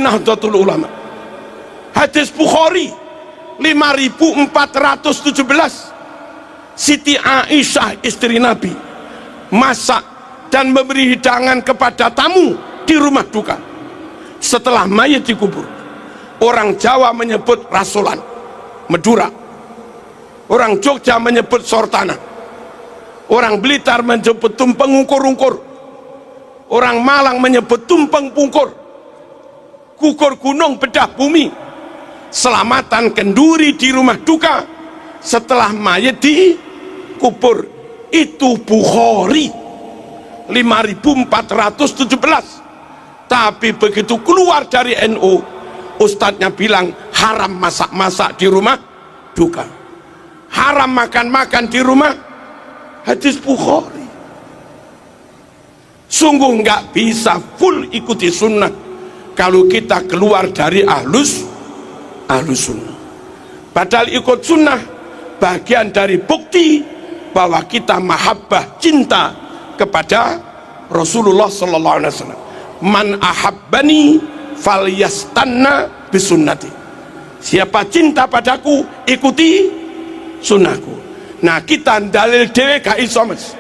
Nahdlatul Ulama. Hadis Bukhari 5417, Siti Aisyah istri Nabi masak dan memberi hidangan kepada tamu di rumah duka setelah mayat dikubur. Orang Jawa menyebut rasulan, Madura. Orang Jogja menyebut sortana. Orang Blitar menyebut tumpeng ungkur-ungkur. Orang Malang menyebut tumpeng pungkur. Gugur gunung bedah bumi. Selamatan kenduri di rumah duka setelah mayat dikubur. Itu Bukhari 5417. Tapi begitu keluar dari NU, ustadznya bilang haram masak-masak di rumah duka, haram makan-makan di rumah. Hadis Bukhari. Sungguh nggak bisa full ikuti sunnah kalau kita keluar dari ahlus sunnah. Padahal ikut sunnah bagian dari bukti bahwa kita mahabbah, cinta kepada Rasulullah sallallahu alaihi wasallam. Man ahabbani falyastanna bisunnati. Siapa cinta padaku, ikuti sunnahku. Nah, kita dalil dhewe gak iso mas.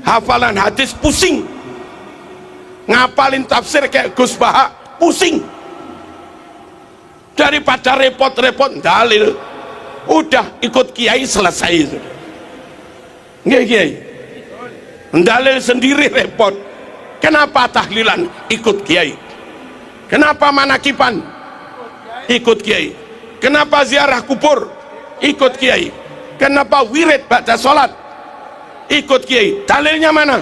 Hafalan hadis pusing, ngapalin tafsir kayak Gus Baha pusing. Daripada repot-repot dalil, udah ikut kiai selesai. Nggih kiai, dalil sendiri repot. Kenapa tahlilan? Ikut kiai. Kenapa manakipan? Ikut kiai. Kenapa ziarah kubur? Ikut kiai. Kenapa wirid baca salat? Ikut kiai. Dalilnya mana?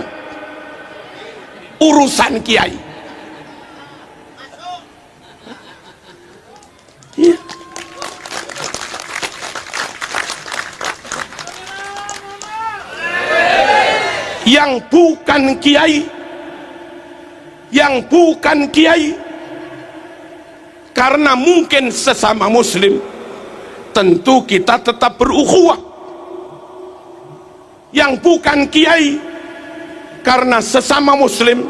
Urusan kiai. Ya. Yang bukan kiai, karena mungkin sesama muslim, tentu kita tetap berukhuwah. Yang bukan kiai, karena sesama muslim,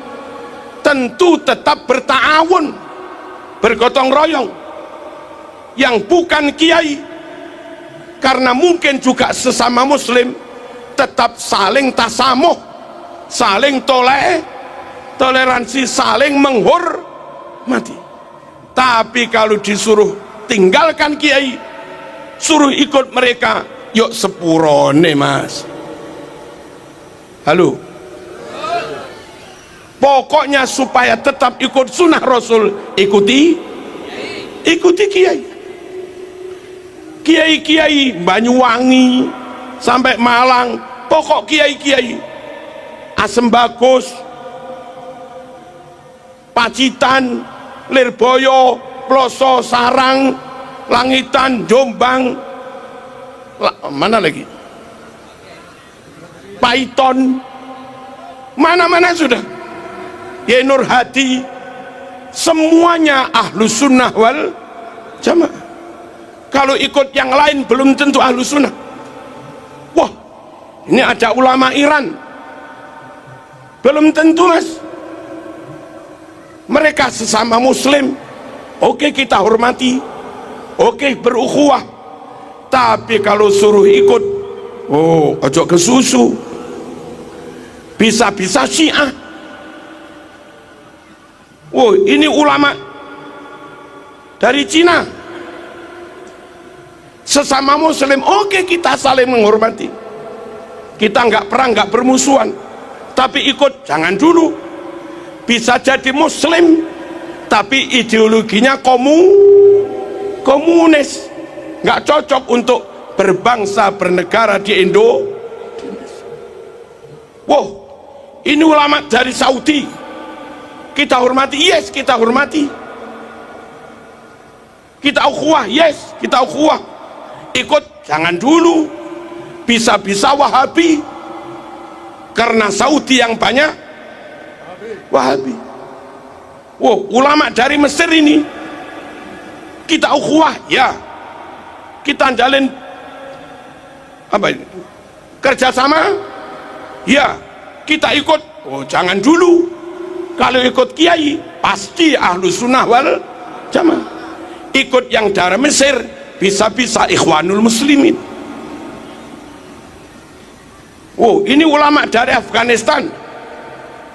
tentu tetap berta'awun, bergotong royong. Yang bukan kiai, karena mungkin juga sesama muslim, tetap saling tasamuh, saling toleransi, saling menghormati. Tapi kalau disuruh tinggalkan kiai, suruh ikut mereka, yuk sepurone mas. Halo, pokoknya supaya tetap ikut sunnah Rasul, ikuti kiai. Kiai Banyuwangi sampai Malang, pokok kiai Asem Bagus, Pacitan, Lirboyo, Ploso, Sarang, Langitan, Jombang, mana lagi, Paiton, mana-mana sudah, Nur Hadi, semuanya Ahlus Sunnah wal Jamaah. Kalau ikut yang lain belum tentu Ahlus Sunnah. Wah, ini ada ulama Iran, belum tentu mas. Mereka sesama muslim, oke kita hormati, oke berukhuwah. Tapi kalau suruh ikut, oh ojo ke susu, bisa-bisa Syiah. Oh ini ulama dari Cina, sesama muslim, oke kita saling menghormati, kita nggak perang, nggak bermusuhan. Tapi ikut jangan dulu. Bisa jadi muslim tapi ideologinya komunis, nggak cocok untuk berbangsa bernegara di Indonesia. Wow, ini ulama dari Saudi, kita hormati, yes kita hormati, kita ukhuwah, yes kita ukhuwah. Ikut jangan dulu, bisa-bisa Wahabi, karena Saudi yang banyak Wahabi. Wow, ulama dari Mesir ini kita ukhuwah, ya kita jalin apa ini, kerjasama, ya kita ikut. Oh jangan dulu, kalau ikut kiai pasti Ahlus Sunnah wal Jamaah. Ikut yang dari Mesir bisa-bisa Ikhwanul Muslimin. Wow, ini ulama dari Afghanistan,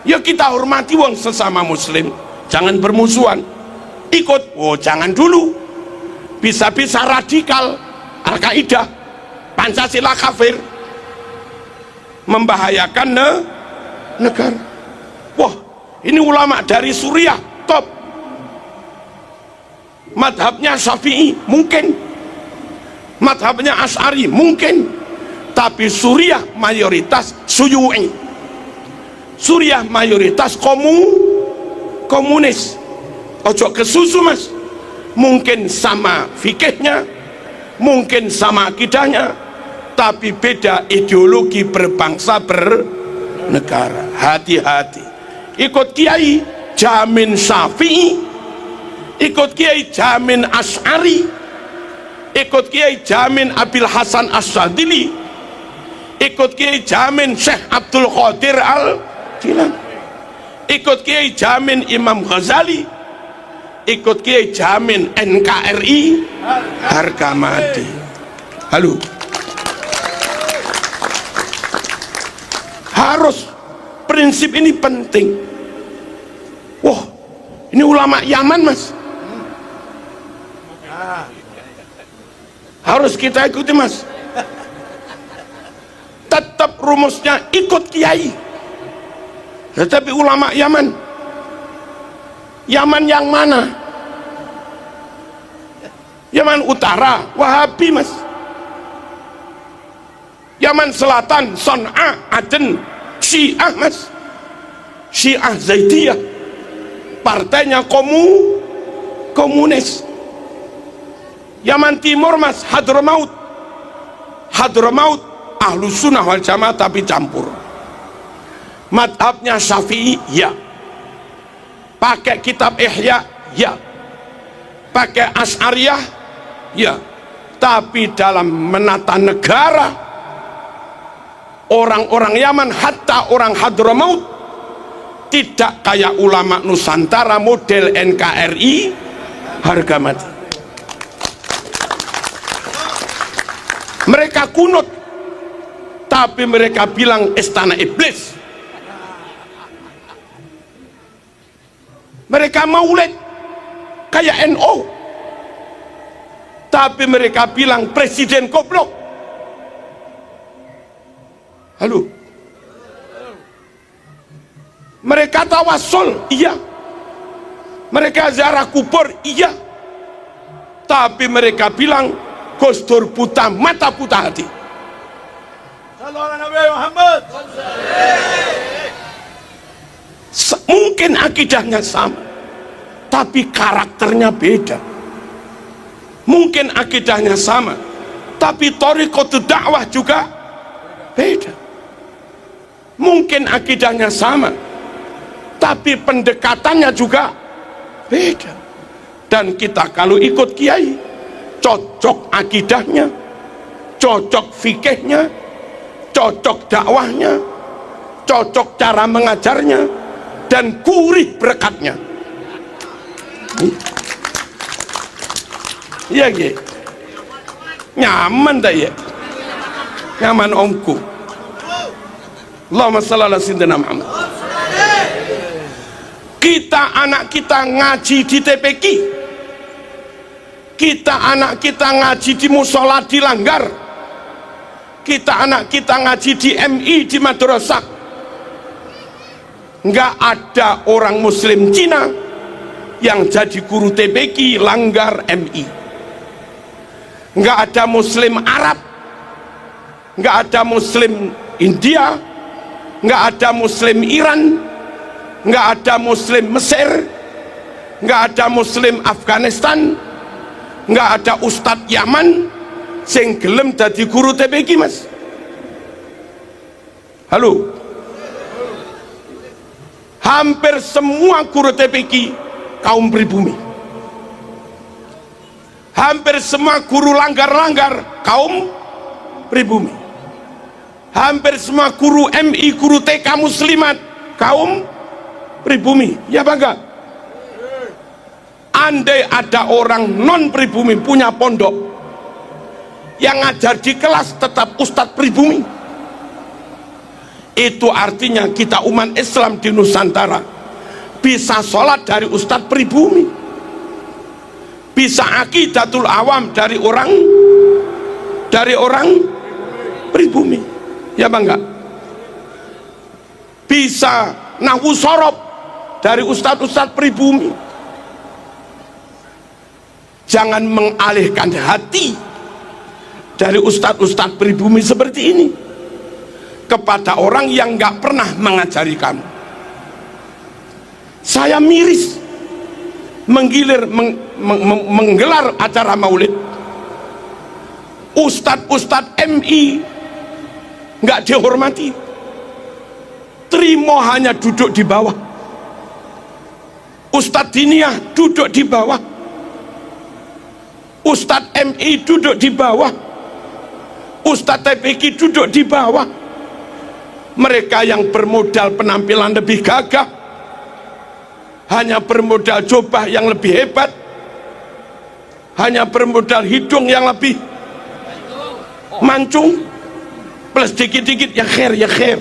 ya kita hormati wong sesama muslim, jangan bermusuhan. Ikut, oh jangan dulu, bisa-bisa radikal, Al-Qaeda, Pancasila kafir, membahayakan negara. Wah, ini ulama dari Suriah top, madhabnya Syafi'i mungkin, madhabnya Asy'ari mungkin, tapi Suriah mayoritas Syu'u'i, Suriah mayoritas komunis. Ojo ke susu mas, mungkin sama fikihnya, mungkin sama akidahnya, tapi beda ideologi berbangsa bernegara. Hati-hati. Ikut kiai jamin Syafi'i, ikut kiai jamin Asy'ari, ikut kiai jamin Abil Hasan Asy'adili, ikut kiai jamin Syekh Abdul Qadir Al-Jilani, ikut kiai jamin Imam Ghazali, ikut kiai jamin NKRI harga mati. Halo, harus prinsip ini penting. Wah, ini ulama Yaman mas, harus kita ikuti mas. Tetap rumusnya ikut kiai. Tetapi ulama Yaman yang mana? Yaman Utara Wahabi mas, Yaman Selatan Son'a Aden Syiah mas, Syiah Zaidiyah, partainya komunis. Yaman Timur mas Hadramaut Ahlus Sunnah wal Jamaah tapi campur. Madhabnya Syafi'i, ya. Pakai kitab Ihya, ya. Pakai Asy'ariyah, ya. Tapi dalam menata negara, orang-orang Yaman, hatta orang Hadramaut, tidak kayak ulama Nusantara model NKRI harga mati. Mereka kunut, tapi mereka bilang istana iblis. Mereka maulid, kayak NO, tapi mereka bilang presiden goblok. Halo, mereka tawasul, iya, mereka ziarah kubur, iya, tapi mereka bilang Gus Dur buta mata buta hati. Mungkin akidahnya sama, tapi karakternya beda. Mungkin akidahnya sama, tapi thariqatul dakwah juga beda. Mungkin akidahnya sama, tapi pendekatannya juga beda. Dan kita kalau ikut kiai, cocok akidahnya, cocok fikihnya, cocok dakwahnya, cocok cara mengajarnya, dan gurih berkatnya. Iya ya, nyaman dah ya, nyaman omku. Allahumma shalli ala sayyidina Muhammad. Kita anak kita ngaji di TPQ, kita anak kita ngaji di musola di Langgar, kita anak kita ngaji di MI di madrasah. Nggak ada orang muslim Cina yang jadi guru TPQ, Langgar, MI. Nggak ada muslim Arab, nggak ada muslim India, nggak ada muslim Iran, nggak ada muslim Mesir, nggak ada muslim Afghanistan, nggak ada ustadz Yaman sing gelem dadi guru TPQ, Mas. Halo, hampir semua guru TPQ kaum pribumi, hampir semua guru langgar-langgar kaum pribumi, hampir semua guru MI, guru TK muslimat kaum pribumi. Ya bangga. Andai ada orang non pribumi punya pondok yang ngajar di kelas tetap ustadz pribumi, itu artinya kita umat Islam di Nusantara bisa sholat dari ustadz pribumi, bisa akidatul awam dari orang pribumi. Ya bangga. Bisa nahwu sorob dari ustadz-ustadz pribumi. Jangan mengalihkan hati dari ustadz-ustadz pribumi seperti ini kepada orang yang nggak pernah mengajari kamu. Saya miris menggelar acara maulid, ustadz-ustadz MI nggak dihormati, Trimo hanya duduk di bawah, ustadz Diniyah duduk di bawah, ustadz MI duduk di bawah, ustadz TPQ duduk di bawah. Mereka yang bermodal penampilan lebih gagah, hanya bermodal jubah yang lebih hebat, hanya bermodal hidung yang lebih mancung, plus dikit-dikit ya khair,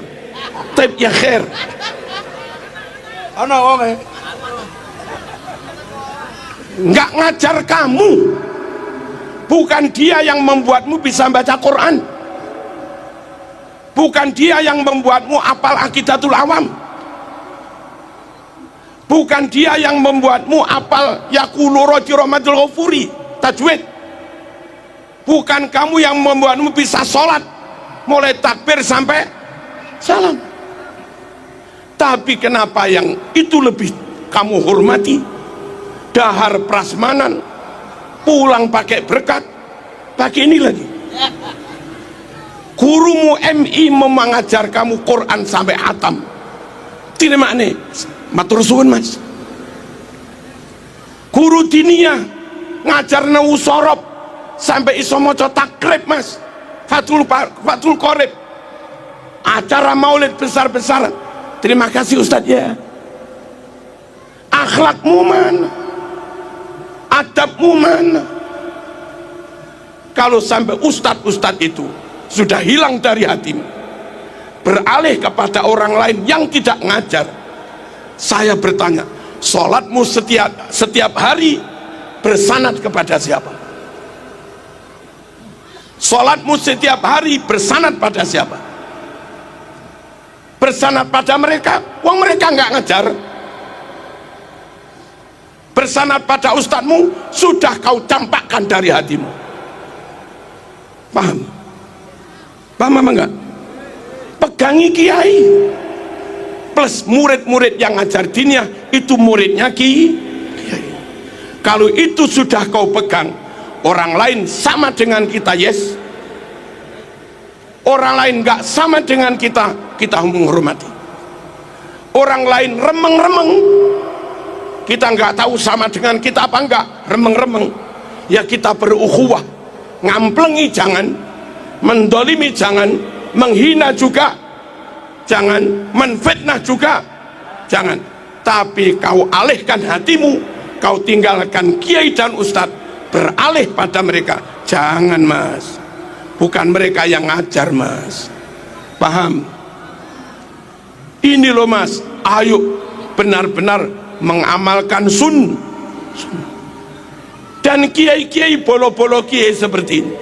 tip ya khair. Nggak ngajar kamu. Bukan dia yang membuatmu bisa baca Quran, bukan dia yang membuatmu apal akidatul awam, bukan dia yang membuatmu apal yaqulu roji rahmatul ghafuri tajwid, bukan kamu yang membuatmu bisa sholat mulai takbir sampai salam. Tapi kenapa yang itu lebih kamu hormati? Dahar prasmanan, pulang pakai berkat, pakai ini lagi. Gurumu MI mengajar kamu Quran sampai hatam, tidak makne matur suwun Mas. Guru Diniyah ngajar nahwu sorob sampai iso maca takrib Mas, Fathul Qorib, acara maulid besar-besaran. Terima kasih Ustadz ya. Akhlakmu mana? Adabmu mana? Kalau sampai ustadz-ustadz itu sudah hilang dari hatimu, beralih kepada orang lain yang tidak ngajar, saya bertanya, sholatmu setiap hari bersanad kepada siapa? Sholatmu setiap hari bersanad pada siapa? Bersanad pada mereka, wong mereka nggak ngejar. Bersanad pada ustadzmu, sudah kau campakkan dari hatimu. Paham? Paham apa enggak? Pegangi kiai plus murid-murid yang ngajar diniyah, itu muridnya kiai. Kalau itu sudah kau pegang, orang lain sama dengan kita, yes, orang lain nggak sama dengan kita, kita menghormati. Orang lain remeng-remeng, kita nggak tahu sama dengan kita apa enggak, remeng-remeng, ya kita berukhuwah. Ngamplengi jangan, mendolimi jangan, menghina juga jangan, menfitnah juga jangan. Tapi kau alihkan hatimu, kau tinggalkan kiai dan ustadz, beralih pada mereka. Jangan mas, bukan mereka yang ngajar mas. Paham? Ini loh mas, ayo benar-benar mengamalkan sunnah. Dan kiai-kiai bolo-bolo kiai seperti ini,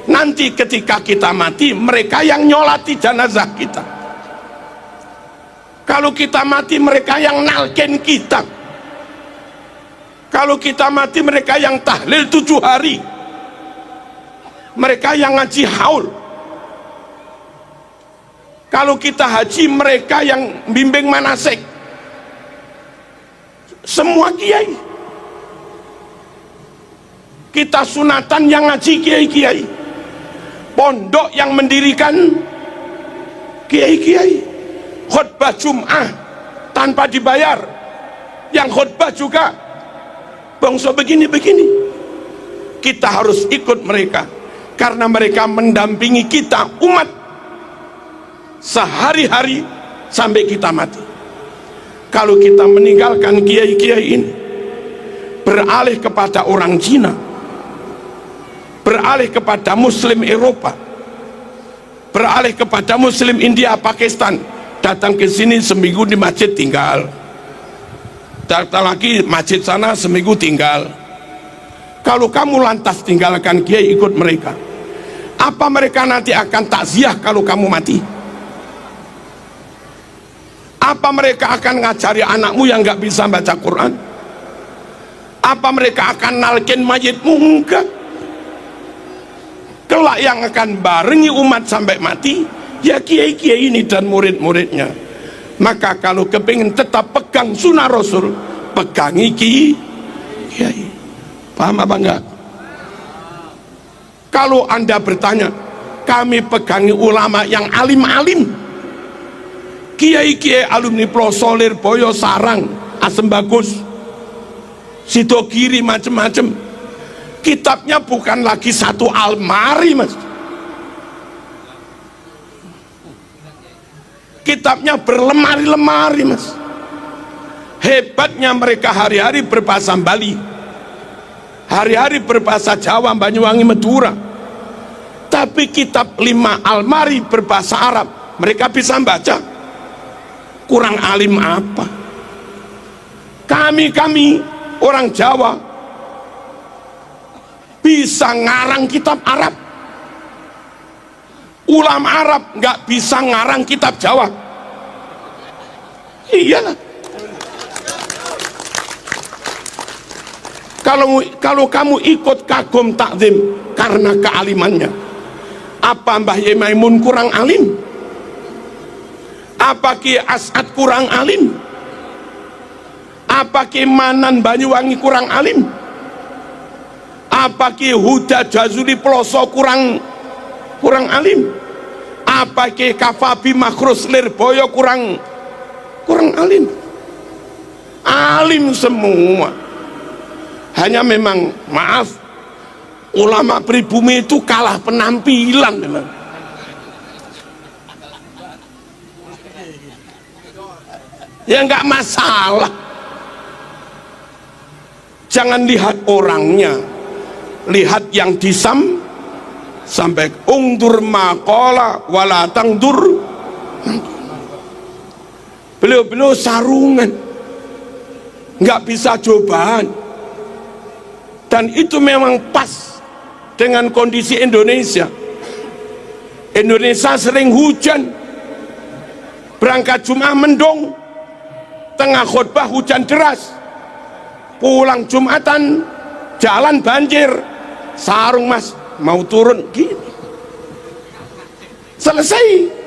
nanti ketika kita mati, mereka yang nyolati jenazah kita. Kalau kita mati, mereka yang nalken kita. Kalau kita mati, mereka yang tahlil 7 hari, mereka yang ngaji haul. Kalau kita haji, mereka yang bimbing manasik. Semua kiai. Kita sunatan yang ngaji kiai-kiai, pondok yang mendirikan kiai-kiai, khutbah Jum'ah tanpa dibayar, yang khutbah juga bangsa begini-begini. Kita harus ikut mereka karena mereka mendampingi kita umat sehari-hari sampai kita mati. Kalau kita meninggalkan kiai-kiai ini, beralih kepada orang Cina, beralih kepada muslim Eropa, beralih kepada muslim India, Pakistan, datang ke sini seminggu di masjid tinggal, datang lagi masjid sana seminggu tinggal. Kalau kamu lantas tinggalkan kiai ikut mereka, apa mereka nanti akan takziah kalau kamu mati? Apa mereka akan ngajari anakmu yang nggak bisa baca Quran? Apa mereka akan nalkin mayitmu? Enggak. Kelak yang akan barengi umat sampai mati, ya kiai-kiai ini dan murid-muridnya. Maka kalau kepingin tetap pegang sunnah Rasul, pegangi kiai. Paham apa enggak? Kalau anda bertanya, kami pegangi ulama yang alim-alim, kiai-kiai alumni Plosolir, Boyo, Sarang, Asem Bagus, Sidogiri, macem-macem. Kitabnya bukan lagi satu almari mas, kitabnya berlemari-lemari mas. Hebatnya mereka hari-hari berbahasa Bali, hari-hari berbahasa Jawa, Banyuwangi, Madura. Tapi kitab 5 almari berbahasa Arab mereka bisa baca. Kurang alim apa? Kami orang Jawa bisa ngarang kitab Arab, ulama Arab nggak bisa ngarang kitab Jawa. Iyalah. Kalau kamu ikut kagum takzim karena kealimannya, apa Mbah Yai Maimun kurang alim? Apa Ki As'ad kurang alim? Apa Ki Manan Banyuwangi kurang alim? Apa Ki Huda Jazuli Ploso kurang alim? Apa Ki Kafabi Makhrus Lirboyo kurang alim? Alim semua. Hanya memang maaf, ulama pribumi itu kalah penampilan memang. Ya enggak masalah. Jangan lihat orangnya, lihat yang sampai ungdur maqala wala tangdur. Beliau sarungan, nggak bisa cobaan. Dan itu memang pas dengan kondisi Indonesia. Indonesia sering hujan, berangkat Jumat mendung, tengah khutbah hujan deras, pulang Jumatan jalan banjir, sarung mas mau turun gini, selesai.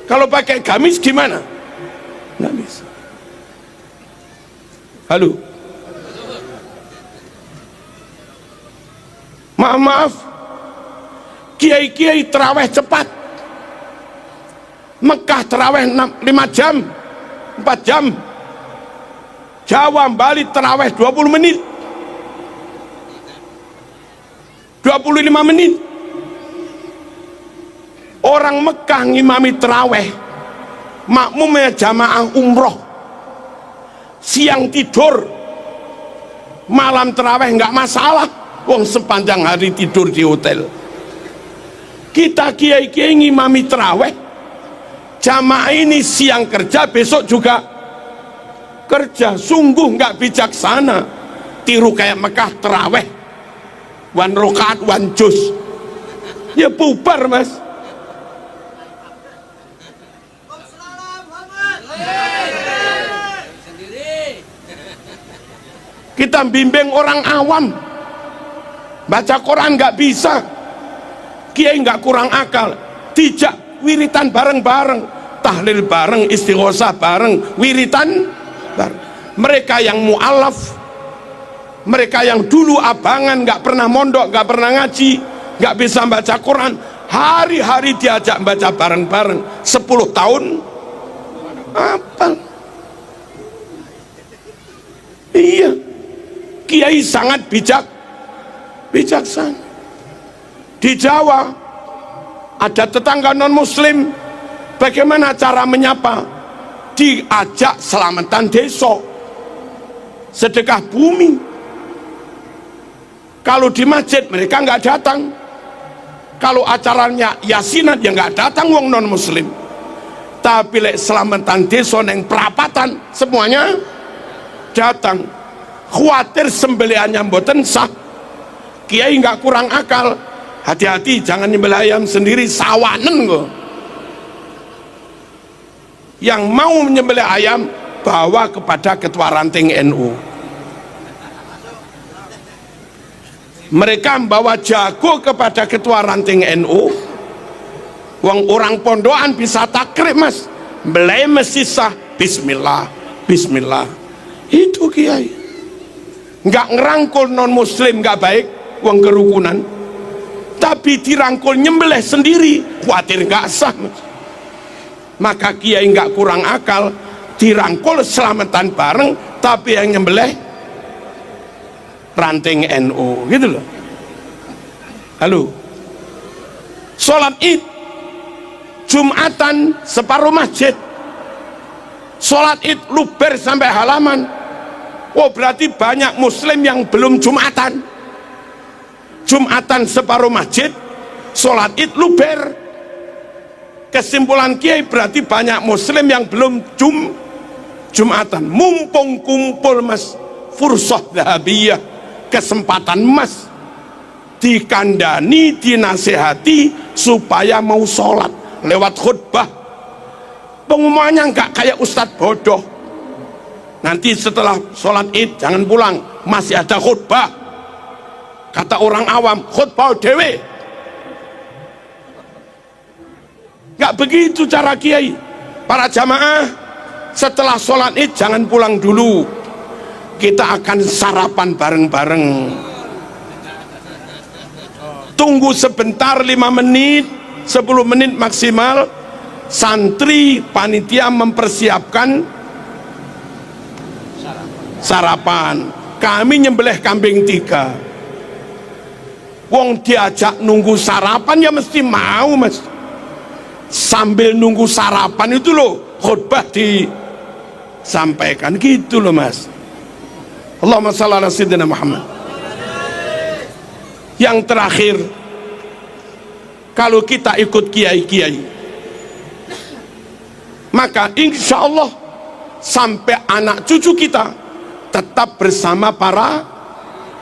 Kalau pakai gamis gimana? Nggak bisa. Halo, maaf, kiai-kiai terawih cepat. Mekah terawih 5 jam, 4 jam. Jawa Bali terawih 20 menit, 25 menit. Orang Mekah ngimami terawih, makmumnya jamaah umroh, siang tidur, malam terawih nggak masalah, wong sepanjang hari tidur di hotel. Kita kiai-kiai ngimami terawih, jamaah ini siang kerja, besok juga kerja. Sungguh nggak bijaksana. Tiru kayak Mekah terawih 1 rakaat 1 juz, ya bubar mas. Kita bimbing orang awam, baca Quran nggak bisa, kiai nggak kurang akal, dijak wiritan bareng-bareng, tahlil bareng, istighosah bareng, wiritan bareng. Mereka yang mu'alaf, mereka yang dulu abangan, nggak pernah mondok, nggak pernah ngaji, nggak bisa baca Quran, hari-hari diajak baca bareng-bareng, 10 tahun apa? Iya, kiai sangat bijaksana. Di Jawa ada tetangga non muslim, bagaimana cara menyapa? Diajak selamatan desa, sedekah bumi. Kalau di masjid mereka nggak datang, kalau acaranya yasinan ya nggak datang wong non muslim. Tapi lek selamatan desa neng perapatan semuanya datang. Khawatir sembelihannya mboten sah, kiai nggak kurang akal, hati-hati jangan nyembelih ayam sendiri, sawanen kok. Yang mau menyembelih ayam bawa kepada ketua ranting NU. Mereka membawa jago kepada ketua ranting NU. Wong orang pondokan bisa takrib mas, belai mesti sah, bismillah, bismillah. Itu kiai. Nggak ngerangkul non muslim nggak baik, wong kerukunan, tapi dirangkul nyembelih sendiri, khawatir nggak sah. Maka kiai nggak kurang akal, dirangkul selamatan bareng, tapi yang nyembelih ranting NU gitu loh. Halo, sholat id Jumatan separuh masjid, sholat id luber sampai halaman. Oh berarti banyak muslim yang belum Jumatan. Jumatan separuh masjid, sholat id luber. Kesimpulan kiai berarti banyak muslim yang belum Jumatan. Mumpung kumpul mas, fursah dahabiyah, kesempatan mas, dikandani, dinasehati supaya mau sholat lewat khutbah. Pengumumannya nggak kayak ustadz bodoh, nanti setelah sholat id jangan pulang, masih ada khutbah. Kata orang awam, khutbah dewe. Gak begitu cara kiai. Para jamaah, setelah sholat id jangan pulang dulu, kita akan sarapan bareng-bareng. Tunggu sebentar, 5 menit 10 menit maksimal, santri panitia mempersiapkan sarapan. Kami nyembelih kambing 3. Wong diajak nunggu sarapan ya mesti mau mas. Sambil nunggu sarapan itu loh khutbah disampaikan gitu loh mas. Allahumma shalli ala sayyidina Muhammad. Yang terakhir, kalau kita ikut kiai-kiai, maka insya Allah sampai anak cucu kita tetap bersama para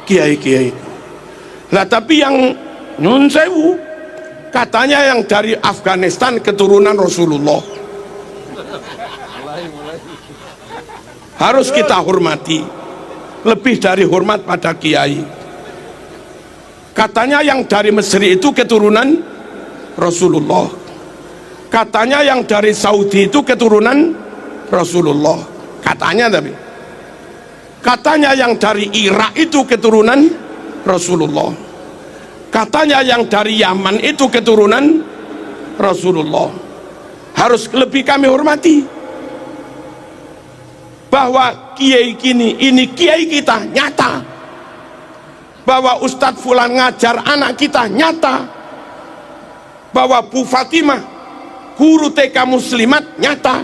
kiai-kiai. Lah tapi yang nyun sewu katanya yang dari Afghanistan keturunan Rasulullah, harus kita hormati, lebih dari hormat pada kiai. Katanya yang dari Mesir itu keturunan Rasulullah, katanya yang dari Saudi itu keturunan Rasulullah, katanya. Tapi katanya yang dari Irak itu keturunan Rasulullah, katanya yang dari Yaman itu keturunan Rasulullah. Harus lebih kami hormati bahwa kiai ini kiai kita nyata, bahwa Ustadz Fulan ngajar anak kita nyata, bahwa Bu Fatimah guru TK Muslimat nyata,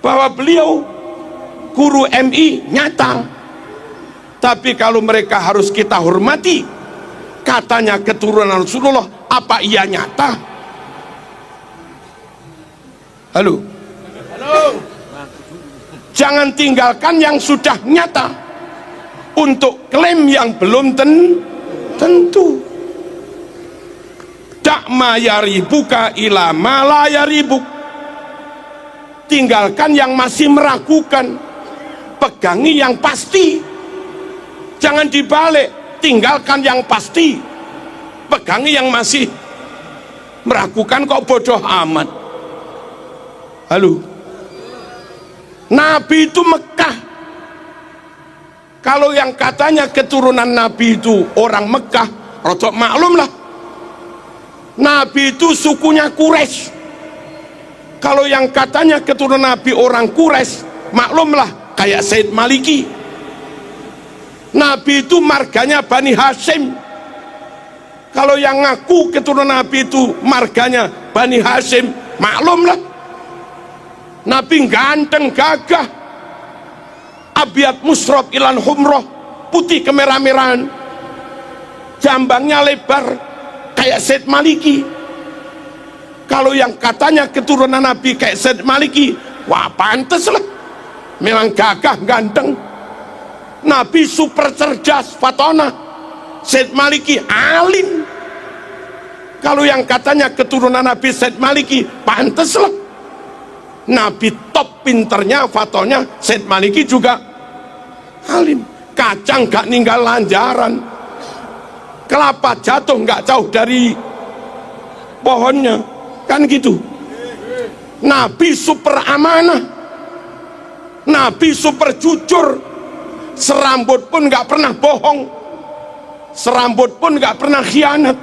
bahwa beliau guru MI nyata. Tapi kalau mereka harus kita hormati, katanya keturunan Rasulullah, apa iya nyata? Halo? Jangan tinggalkan yang sudah nyata untuk klaim yang belum tentu. Dak ma yaribuka ila ma la yaribuk. Tinggalkan yang masih meragukan, pegangi yang pasti. Jangan dibalik, tinggalkan yang pasti, pegangi yang masih meragukan. Kok bodoh amat. Halo? Nabi itu Mekah. Kalau yang katanya keturunan Nabi itu orang Mekah, rodok maklum lah, Nabi itu sukunya Quraisy. Kalau yang katanya keturunan Nabi orang Quraisy, maklumlah kayak Said Maliki. Nabi itu marganya Bani Hashim. Kalau yang ngaku keturunan Nabi itu marganya Bani Hashim, maklumlah Nabi ganteng gagah, abiat musrob ilan humroh, putih kemerah-merahan, jambangnya lebar kayak Said Maliki. Kalau yang katanya keturunan Nabi kayak Said Maliki, wah pantes lah, memang gagah ganteng. Nabi super cerdas fatona, Said Maliki alim. Kalau yang katanya keturunan Nabi Said Maliki, pantes lah, Nabi top pinternya fatonya, Said Maliki juga alim. Kacang gak ninggal lanjaran, kelapa jatuh gak jauh dari pohonnya, kan gitu. Nabi super amanah, Nabi super jujur, serambut pun gak pernah bohong, serambut pun gak pernah khianat.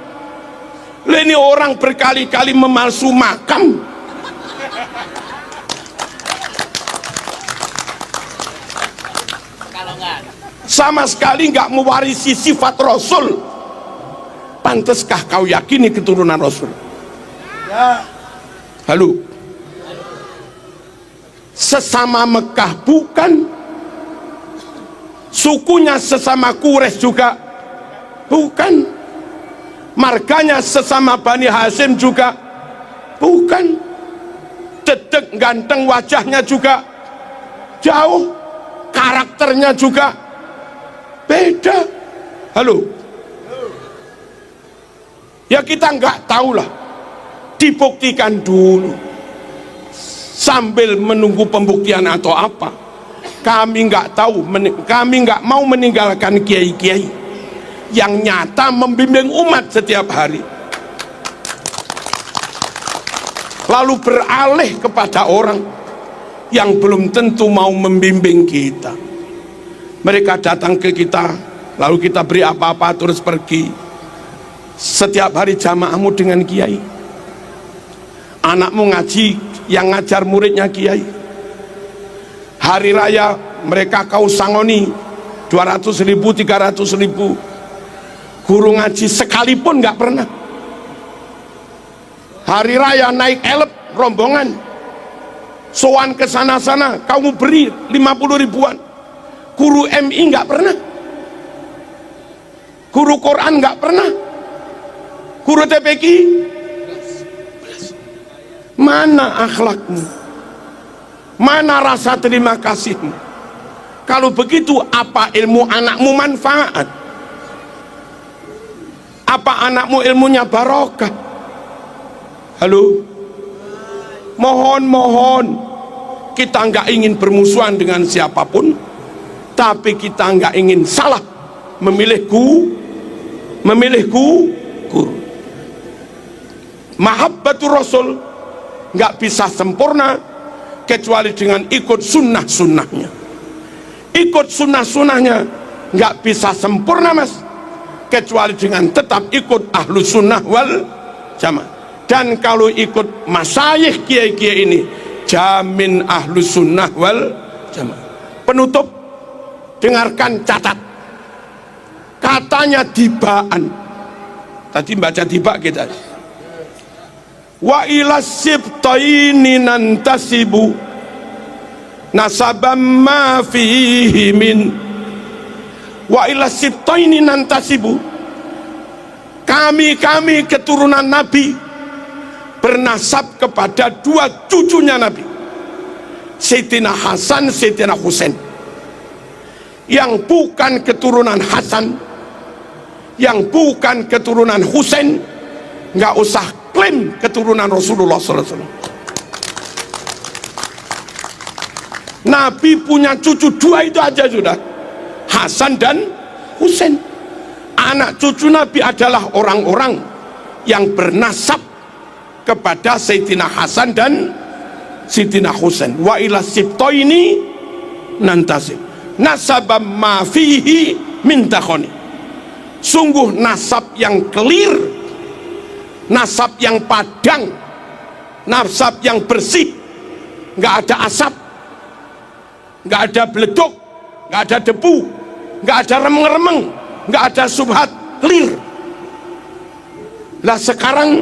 Ini orang berkali-kali memalsu makam, sama sekali nggak mewarisi sifat Rasul. Panteskah kau yakini keturunan Rasul? Halo? Sesama Mekah bukan, sukunya sesama Quraisy juga bukan, marganya sesama Bani Hashim juga bukan, dedek ganteng wajahnya juga jauh, karakternya juga beda. Halo? Ya kita nggak tahu lah, dibuktikan dulu sambil menunggu pembuktian atau apa. Kami nggak tahu, kami nggak mau meninggalkan kiai-kiai yang nyata membimbing umat setiap hari, lalu beralih kepada orang yang belum tentu mau membimbing kita. Mereka datang ke kita, lalu kita beri apa-apa terus pergi. Setiap hari jamaahmu dengan kiai, anakmu ngaji, yang ngajar muridnya kiai. Hari raya mereka kau sangoni 200.000, 300.000. Guru ngaji sekalipun nggak pernah. Hari raya naik elep rombongan, sowan ke sana-sana, kamu beri 50 ribuan. Guru MI nggak pernah, guru Quran nggak pernah, guru TPQ. Mana akhlakmu? Mana rasa terima kasihmu? Kalau begitu, apa ilmu anakmu manfaat? Apa anakmu ilmunya barokah? Halo? Mohon kita nggak ingin bermusuhan dengan siapapun, tapi kita nggak ingin salah memilih guru. Mahabbatur Rasul nggak bisa sempurna kecuali dengan ikut sunnah-sunnahnya. Ikut sunnah-sunnahnya nggak bisa sempurna mas, kecuali dengan tetap ikut ahlu sunnah wal jamaah. Dan kalau ikut masyayikh kiai-kiai ini, jamin ahlu sunnah wal jamaah. Penutup, dengarkan, catat. Katanya Dibaan, tadi baca Diba kita. Wa ila sibtaini nantasibu nasabam ma fihi min. Wa ila sibtaini nantasibu, kami keturunan Nabi bernasab kepada dua cucunya Nabi, Sayyidina Hasan, Sayyidina Husain. Yang bukan keturunan Hasan, yang bukan keturunan Husain, nggak usah klaim keturunan Rasulullah SAW. Nabi punya cucu dua itu aja sudah, Hasan dan Husain. Anak cucu Nabi adalah orang-orang yang bernasab kepada Sayyidina Hasan dan Sayyidina Husain. Wa ila sibtaini nantasib nasabam ma fihi min takhoni. Sungguh nasab yang clear, nasab yang padang, nasab yang bersih, nggak ada asap, nggak ada beleduk, nggak ada debu, nggak ada remeng-remeng, nggak ada subhat, clear. Lah sekarang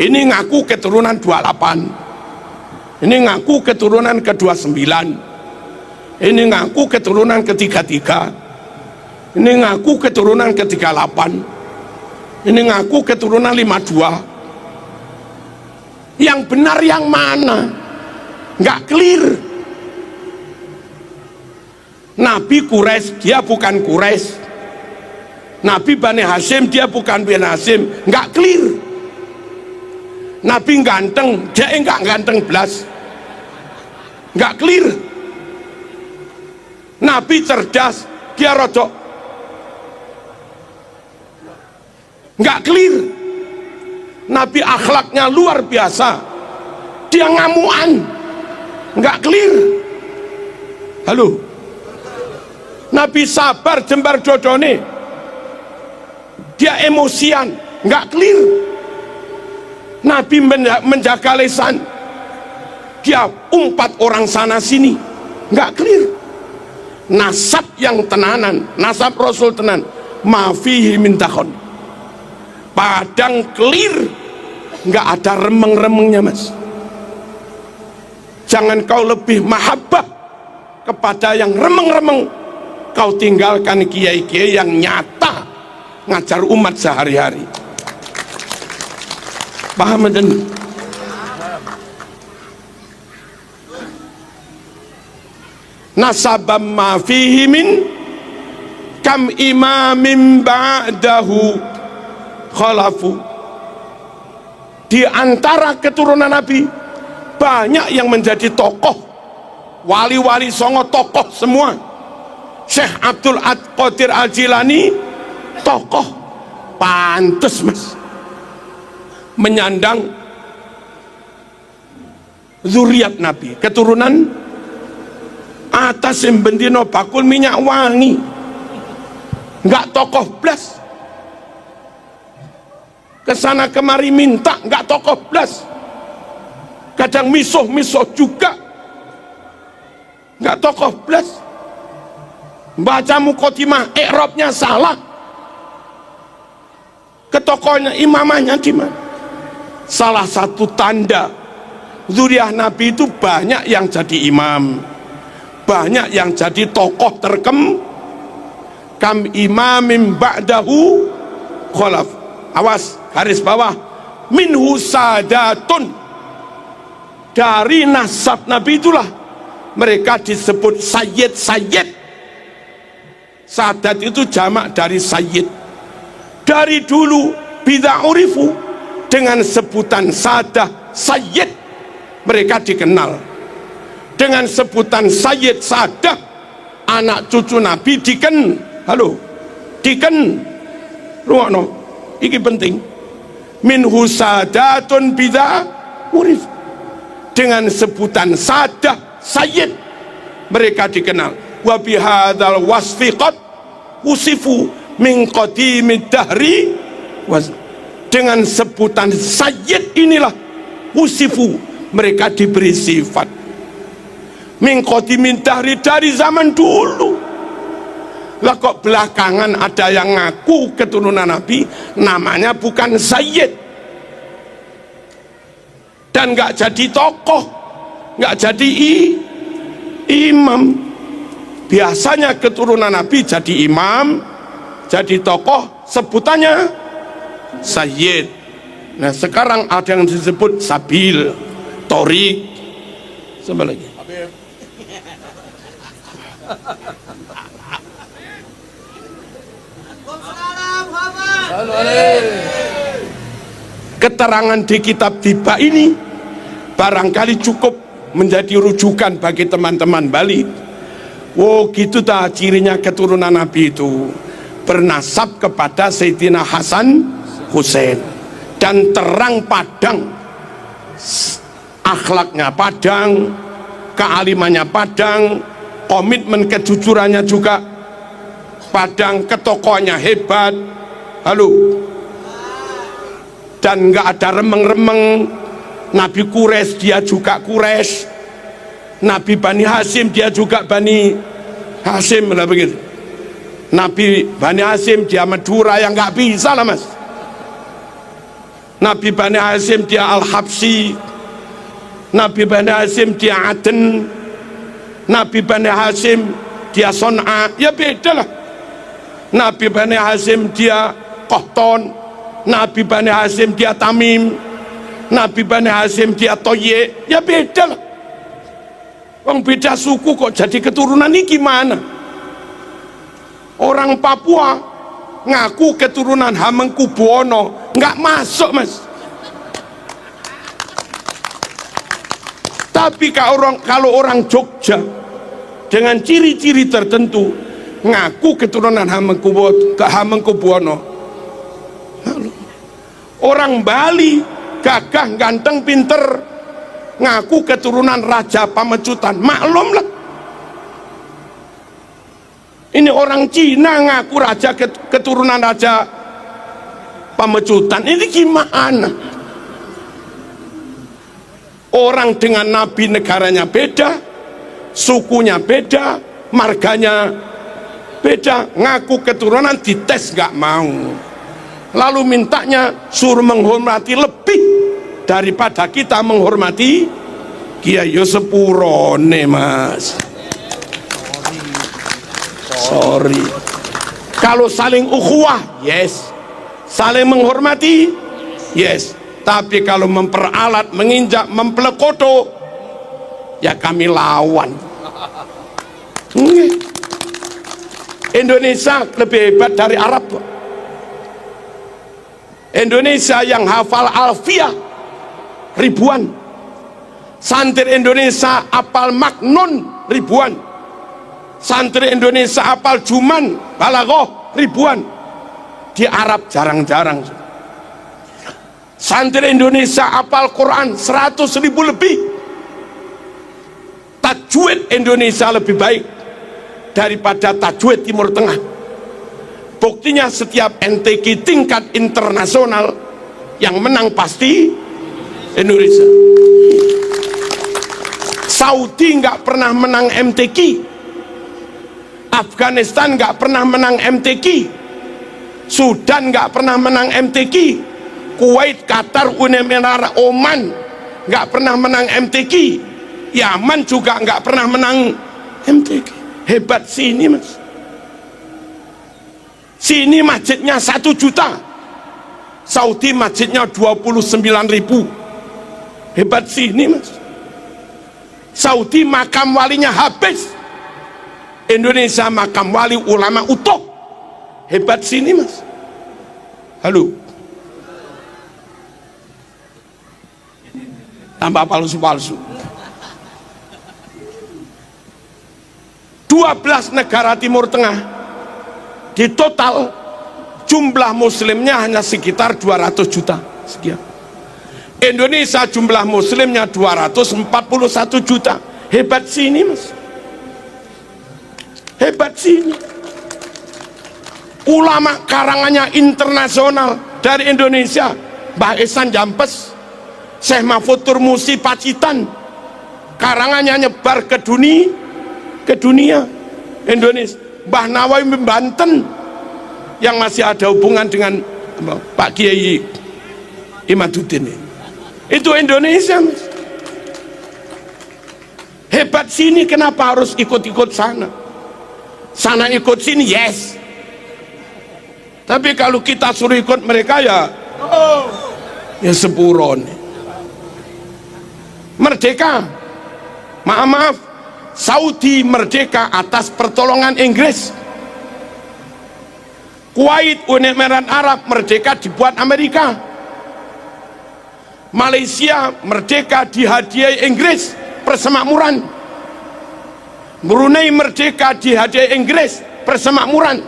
ini ngaku keturunan 28, ini ngaku keturunan ke-29, ini ngaku keturunan ke-33, ini ngaku keturunan ke-38, ini ngaku keturunan 52. Yang benar yang mana? Nggak clear. Nabi Quraisy, dia bukan Quraisy. Nabi Bani Hashim, dia bukan Bani Hashim. Nggak clear. Nabi ganteng, dia enggak ganteng belas. Nggak clear. Nabi cerdas, dia rodok. Nggak clear. Nabi akhlaknya luar biasa, dia ngamuan. Nggak clear. Halo? Nabi sabar jembar dodone, dia emosian. Nggak clear. Nabi menjaga lisan, dia umpat orang sana sini. Nggak clear. Nasab yang tenanan, nasab Rasul tenan, mafihi min takhon, padang clear, nggak ada remeng-remengnya mas. Jangan kau lebih mahabbah kepada yang remeng-remeng, kau tinggalkan kiai-kiai yang nyata ngajar umat sehari-hari. Paham dan nasabam ma fihi min kam imamin ba'dahu khalafu. Di antara keturunan Nabi banyak yang menjadi tokoh, wali-wali songo tokoh semua. Syekh Abdul Qadir Al-Jilani tokoh, pantes mas menyandang zuriat Nabi, keturunan atas yang bendino bakul minyak wangi, nggak tokoh blas, kesana kemari minta, nggak tokoh blas, kadang misuh juga, nggak tokoh blas, baca mukotimah i'rabnya salah, ke tokohnya imamahnya di mana? Salah satu tanda zuriat Nabi itu banyak yang jadi imam, banyak yang jadi tokoh kam imamin ba'dahu khalaf. Awas, garis bawah, minhu sadatun, dari nasab Nabi itulah mereka disebut sayyid Sadat itu jamak dari sayyid. Dari dulu bidza urifu, dengan sebutan sadah sayyid mereka dikenal. Dengan sebutan sayyid sadah, anak cucu Nabi ruangno iki penting. Minhu sadatun bidza urif, dengan sebutan sadah sayyid mereka dikenal. Wa bihadzal wasfi qad usifu min qadimid dahri, dengan sebutan sayyid inilah usifu mereka diberi sifat min qadimid dahri, dari zaman dulu. Lah kok belakangan ada yang ngaku keturunan Nabi, namanya bukan sayyid dan nggak jadi tokoh, nggak jadi imam. Biasanya keturunan Nabi jadi imam, jadi tokoh, sebutannya sayyid. Nah sekarang ada yang disebut sabil, torik, sama lagi keterangan di kitab Tiba ini barangkali cukup menjadi rujukan bagi teman-teman Bali. Oh gitu ta cirinya keturunan Nabi itu, bernasab kepada Sayyidina Hasan Hussein, dan terang padang, akhlaknya padang, kealimannya padang, komitmen kejujurannya juga padang, ketokohannya hebat. Halo, dan nggak ada remeng-remeng. Nabi Quraisy dia juga Quraisy, Nabi Bani Hasim dia juga Bani Hasim lah begitu. Nabi Bani Hasim dia Madura, yang nggak bisa lah mas. Nabi Bani Hasim dia Al-Habsi, Nabi Bani Hasim dia Aden, Nabi Bani Hasim dia Son'a, ya beda lah. Nabi Bani Hasim dia Qahton, Nabi Bani Hasim dia Tamim, Nabi Bani Hasim dia Toye, ya beda lah. Wong beda suku kok jadi keturunan ini gimana? Orang Papua ngaku keturunan Hamengkubuwono, nggak masuk mas. Tapi kalau orang Jogja dengan ciri-ciri tertentu ngaku keturunan Hamengkubuwono. Orang Bali gagah, ganteng, pinter, ngaku keturunan Raja Pamecutan, maklum lah. Ini orang Cina ngaku keturunan Raja Pamecutan, ini gimana? Orang dengan Nabi negaranya beda, sukunya beda, marganya beda, ngaku keturunan, dites nggak mau. Lalu mintanya suruh menghormati lebih daripada kita menghormati Kiai. Yo sepurone mas, sorry. Kalau saling ukhuwah, yes. Saling menghormati, yes. Tapi kalau memperalat, menginjak, mempelekoto, ya kami lawan. Indonesia lebih hebat dari Arab. Indonesia yang hafal alfiah ribuan, santri Indonesia hafal maknun ribuan, santri Indonesia hafal juman balaghah ribuan. Di Arab jarang-jarang. Santri Indonesia hafal Quran 100.000 lebih. Tajwid Indonesia lebih baik daripada tajwid Timur Tengah. Buktinya setiap MTQ tingkat internasional yang menang pasti Indonesia. Saudi nggak pernah menang MTQ, Afghanistan nggak pernah menang MTQ, Sudan nggak pernah menang MTQ, Kuwait, Qatar, Uni Emirat, Oman nggak pernah menang MTQ, Yaman juga nggak pernah menang MTQ. Hebat sini mas. Sini masjidnya 1 juta, Saudi masjidnya 29.000. Hebat sini mas. Saudi makam walinya habis, Indonesia makam wali ulama utuh. Hebat sini mas. Halo. Tambah palsu-palsu. 12 negara Timur Tengah di total jumlah muslimnya hanya sekitar 200 juta sekian. Indonesia jumlah muslimnya 241 juta. Hebat sini mas. Hebat sini. Ulama karangannya internasional dari Indonesia, Mbah Ihsan Jampes, Syekh Mahfud Turmusi Pacitan, karangannya nyebar ke dunia Indonesia. Mbah Nawawi Banten yang masih ada hubungan dengan Pak Kiai Imaduddin, itu Indonesia mas. Hebat sini, kenapa harus ikut-ikut sana? Sana ikut sini yes, tapi kalau kita suruh ikut mereka ya sepuron. Merdeka, maaf, Saudi merdeka atas pertolongan Inggris. Kuwait, Uni Emirat Arab merdeka dibuat Amerika. Malaysia merdeka dihadiahi Inggris persemakmuran. Brunei merdeka dihadiahi Inggris persemakmuran.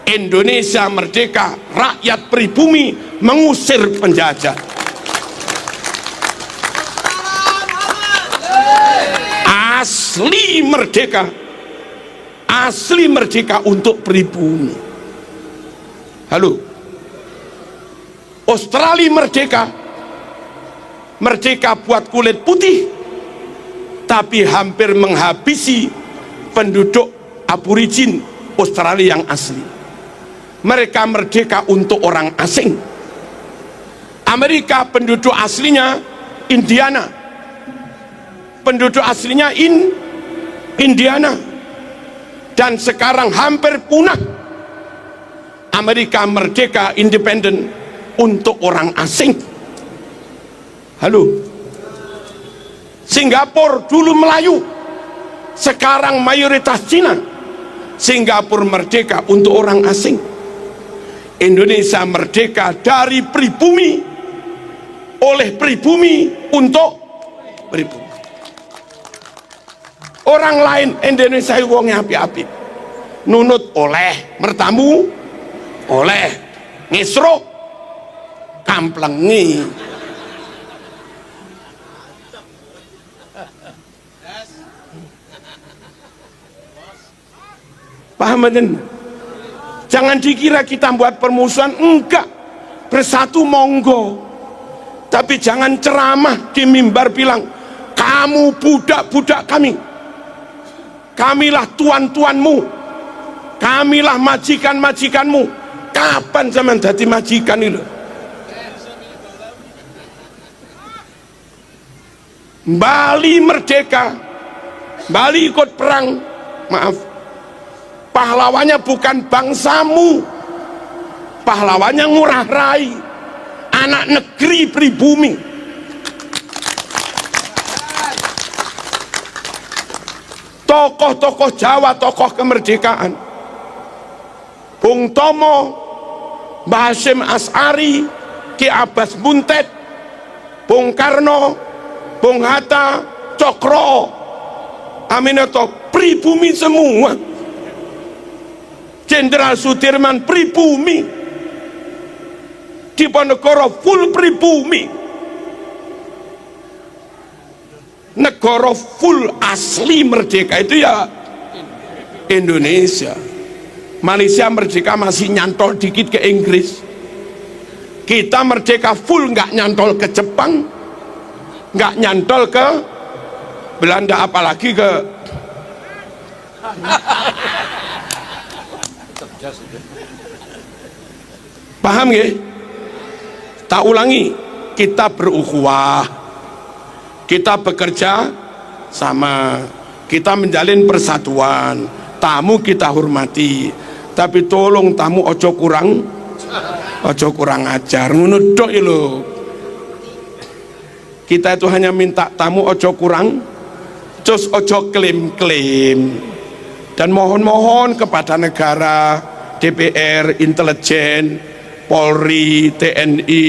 Indonesia merdeka, rakyat pribumi mengusir penjajah. Asli merdeka, asli merdeka untuk pribumi. Halo. Australia merdeka, merdeka buat kulit putih, tapi hampir menghabisi penduduk aborigin Australia yang asli. Mereka merdeka untuk orang asing. Amerika penduduk aslinya Indiana, penduduk aslinya Indiana, dan sekarang hampir punah. Amerika merdeka independen untuk orang asing. Halo. Singapura dulu Melayu, sekarang mayoritas Cina. Singapura merdeka untuk orang asing. Indonesia merdeka dari pribumi, oleh pribumi untuk pribumi. Orang lain Indonesia wongnya api-api, nunut oleh, mertamu oleh, ngisruk kamplengi. Paham kan? Jangan dikira kita buat permusuhan, enggak. Bersatu monggo, tapi jangan ceramah di mimbar bilang kamu budak-budak kami, kamilah tuan-tuanmu, kamilah majikan-majikanmu. Kapan zaman jadi majikan itu? Bali merdeka, Bali ikut perang, maaf, pahlawannya bukan bangsamu, pahlawannya ngurah rai, anak negeri pribumi. Tokoh-tokoh Jawa, tokoh kemerdekaan, Bung Tomo, Mbah Hasyim As'ari, Ki Abbas Buntet, Bung Karno, Bung Hatta, Cokro, Aminoto, pribumi semua. Jenderal Sudirman pribumi, Diponegoro full pribumi, negara full asli merdeka itu ya Indonesia. Malaysia merdeka masih nyantol dikit ke Inggris. Kita merdeka full, nggak nyantol ke Jepang, nggak nyantol ke Belanda, apalagi ke paham ya? Tak ulangi, kita berukhuwah, kita bekerja sama, kita menjalin persatuan, tamu kita hormati, tapi tolong tamu ojo kurang ajar, ngono tok lho. Kita itu hanya minta tamu ojo kurang, terus ojo klaim-klaim. Dan mohon-mohon kepada negara, DPR, intelijen, Polri, TNI,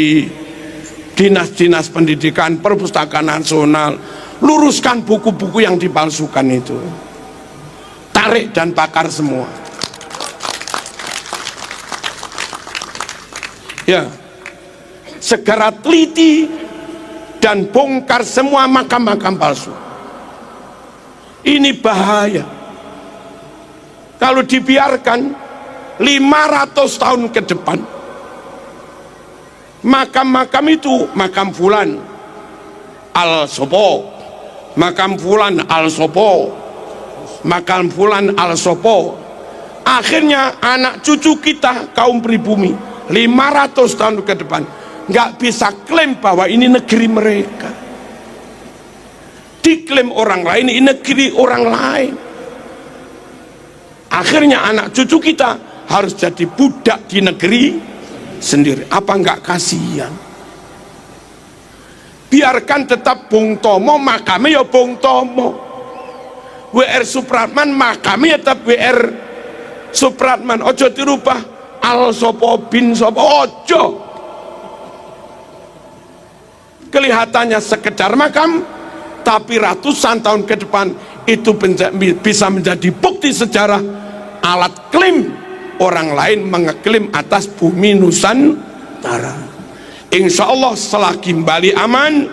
dinas-dinas pendidikan, perpustakaan nasional, luruskan buku-buku yang dipalsukan itu, tarik dan bakar semua. Ya, segera teliti dan bongkar semua makam-makam palsu. Ini bahaya. Kalau dibiarkan 500 tahun ke depan, makam-makam itu, makam fulan al sopo, makam fulan al sopo, makam fulan al sopo, akhirnya anak cucu kita kaum pribumi 500 tahun ke depan nggak bisa klaim bahwa ini negeri mereka, diklaim orang lain, ini negeri orang lain. Akhirnya anak cucu kita harus jadi budak di negeri sendiri. Apa enggak kasihan? Biarkan tetap Bung Tomo, makamnya ya Bung Tomo. WR Supratman, makamnya tetap WR Supratman. Ojo dirubah al sopo bin sopo, ojo. Kelihatannya sekedar makam, tapi ratusan tahun ke depan itu bisa menjadi bukti sejarah, alat klaim orang lain mengeklaim atas bumi Nusantara. Insya Allah selagi Bali aman,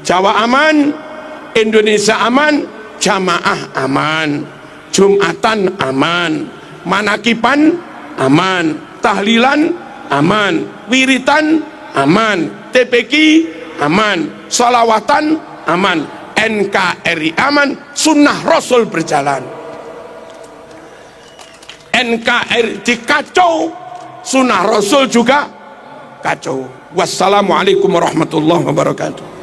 Jawa aman, Indonesia aman, jamaah aman, Jumatan aman, manakipan aman, tahlilan aman, wiritan aman, TPQ aman, sholawatan aman, NKRI aman, sunnah Rasul berjalan. NKRI dikacau, sunnah Rasul juga kacau. Wassalamualaikum warahmatullahi wabarakatuh.